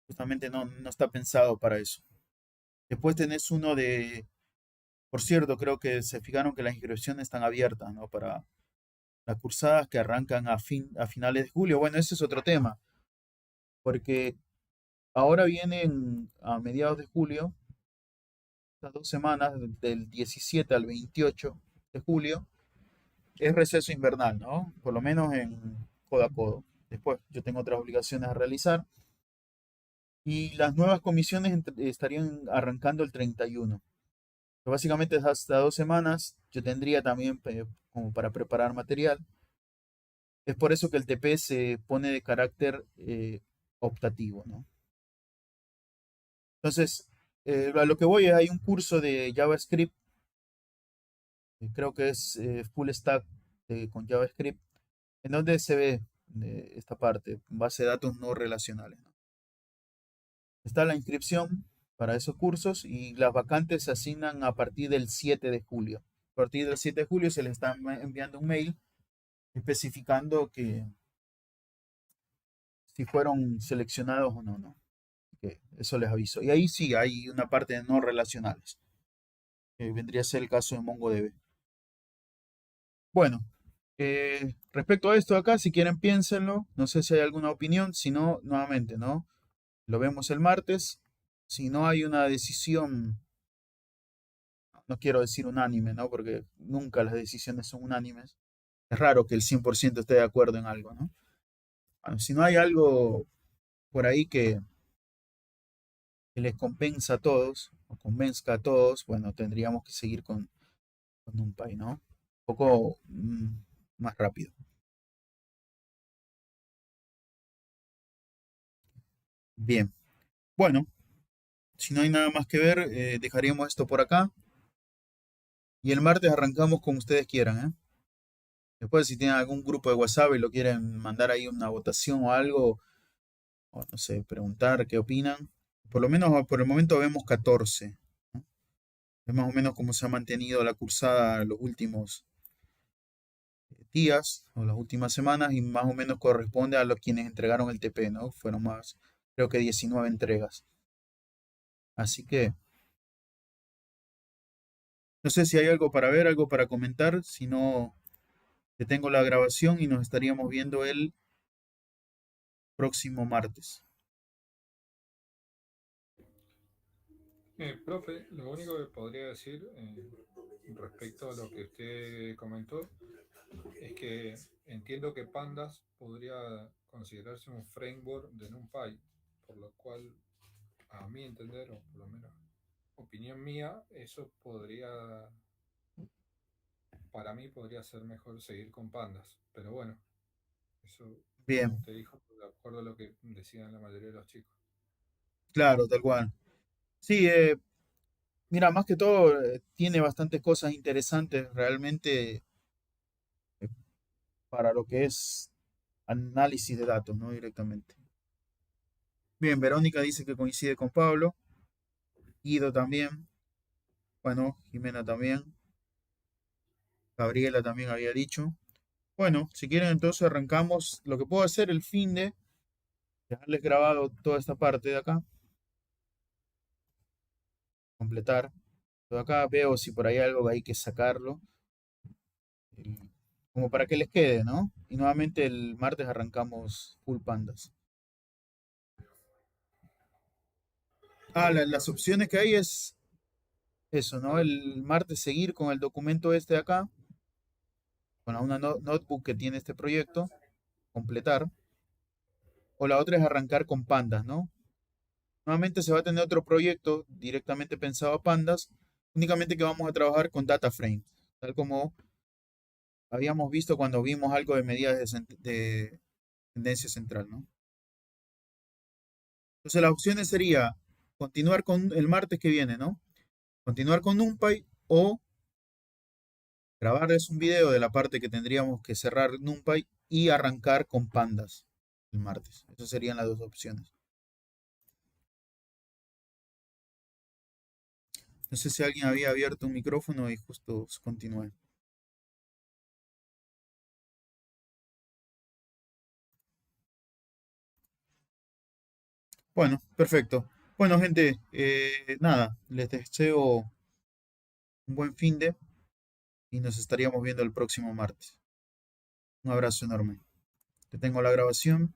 justamente no está pensado para eso. Después tenés uno de, por cierto, creo que se fijaron que las inscripciones están abiertas, ¿no? Para las cursadas que arrancan a finales de julio. Bueno, ese es otro tema, porque ahora vienen a mediados de julio, estas 2 semanas, del 17 al 28 de julio, es receso invernal, ¿no? Por lo menos en codo a codo. Después yo tengo otras obligaciones a realizar. Y las nuevas comisiones estarían arrancando el 31. Básicamente es hasta 2 semanas. Yo tendría también como para preparar material. Es por eso que el TP se pone de carácter optativo, ¿no? Entonces, a lo que voy es, hay un curso de JavaScript, creo que es full stack con JavaScript, en donde se ve esta parte, base de datos no relacionales, ¿no? Está la inscripción para esos cursos y las vacantes se asignan a partir del 7 de julio. A partir del 7 de julio se les está enviando un mail especificando que si fueron seleccionados o no, ¿no? Que eso les aviso. Y ahí sí hay una parte de no relacionales, que vendría a ser el caso de MongoDB. Bueno, respecto a esto acá, si quieren piénsenlo, no sé si hay alguna opinión, si no, nuevamente, ¿no? Lo vemos el martes. Si no hay una decisión, no quiero decir unánime, ¿no? Porque nunca las decisiones son unánimes. Es raro que el 100% esté de acuerdo en algo, ¿no? Bueno, si no hay algo por ahí que les compensa a todos, o convenzca a todos, bueno, tendríamos que seguir con NumPy, ¿no? Un poco más rápido. Bien, bueno, si no hay nada más que ver, dejaríamos esto por acá. Y el martes arrancamos como ustedes quieran, ¿eh? Después, si tienen algún grupo de WhatsApp y lo quieren mandar ahí una votación o algo, o no sé, preguntar qué opinan. Por lo menos por el momento vemos 14, ¿no? Es más o menos como se ha mantenido la cursada los últimos días o las últimas semanas y más o menos corresponde a los quienes entregaron el TP, ¿no? Fueron más, creo que 19 entregas. Así que no sé si hay algo para ver, algo para comentar, si no, detengo la grabación y nos estaríamos viendo el próximo martes. Profe, lo único que podría decir respecto a lo que usted comentó es que entiendo que Pandas podría considerarse un framework de NumPy, por lo cual, a mi entender, o por lo menos opinión mía, eso podría, para mí podría ser mejor seguir con Pandas, pero bueno, eso, Bien, como usted dijo, de acuerdo a lo que decían la mayoría de los chicos. claro, tal cual. Sí, mira, más que todo, tiene bastantes cosas interesantes realmente eh, para lo que es análisis de datos, ¿no? Directamente. Bien, Verónica dice que coincide con Pablo. Ido también. Bueno, Jimena también. Gabriela también había dicho. Bueno, si quieren entonces arrancamos. Lo que puedo hacer el fin de dejarles grabado toda esta parte de acá. completar. Pero acá veo si por ahí algo hay que sacarlo, como para que les quede, ¿no? Y nuevamente el martes arrancamos full pandas. Las opciones que hay es eso, ¿no? El martes seguir con el documento este de acá, con una notebook que tiene este proyecto, completar. O la otra es arrancar con pandas, ¿no? Nuevamente se va a tener otro proyecto directamente pensado a pandas, únicamente que vamos a trabajar con data frames, tal como habíamos visto cuando vimos algo de medidas de tendencia central, ¿no? Entonces las opciones sería continuar con el martes que viene, ¿no? Continuar con NumPy o grabarles un video de la parte que tendríamos que cerrar NumPy y arrancar con pandas el martes. Esas serían las dos opciones. No sé si alguien había abierto un micrófono y justo continué. Bueno, perfecto. Bueno, gente, nada, les deseo un buen fin de y nos estaríamos viendo el próximo martes. Un abrazo enorme. Te tengo la grabación.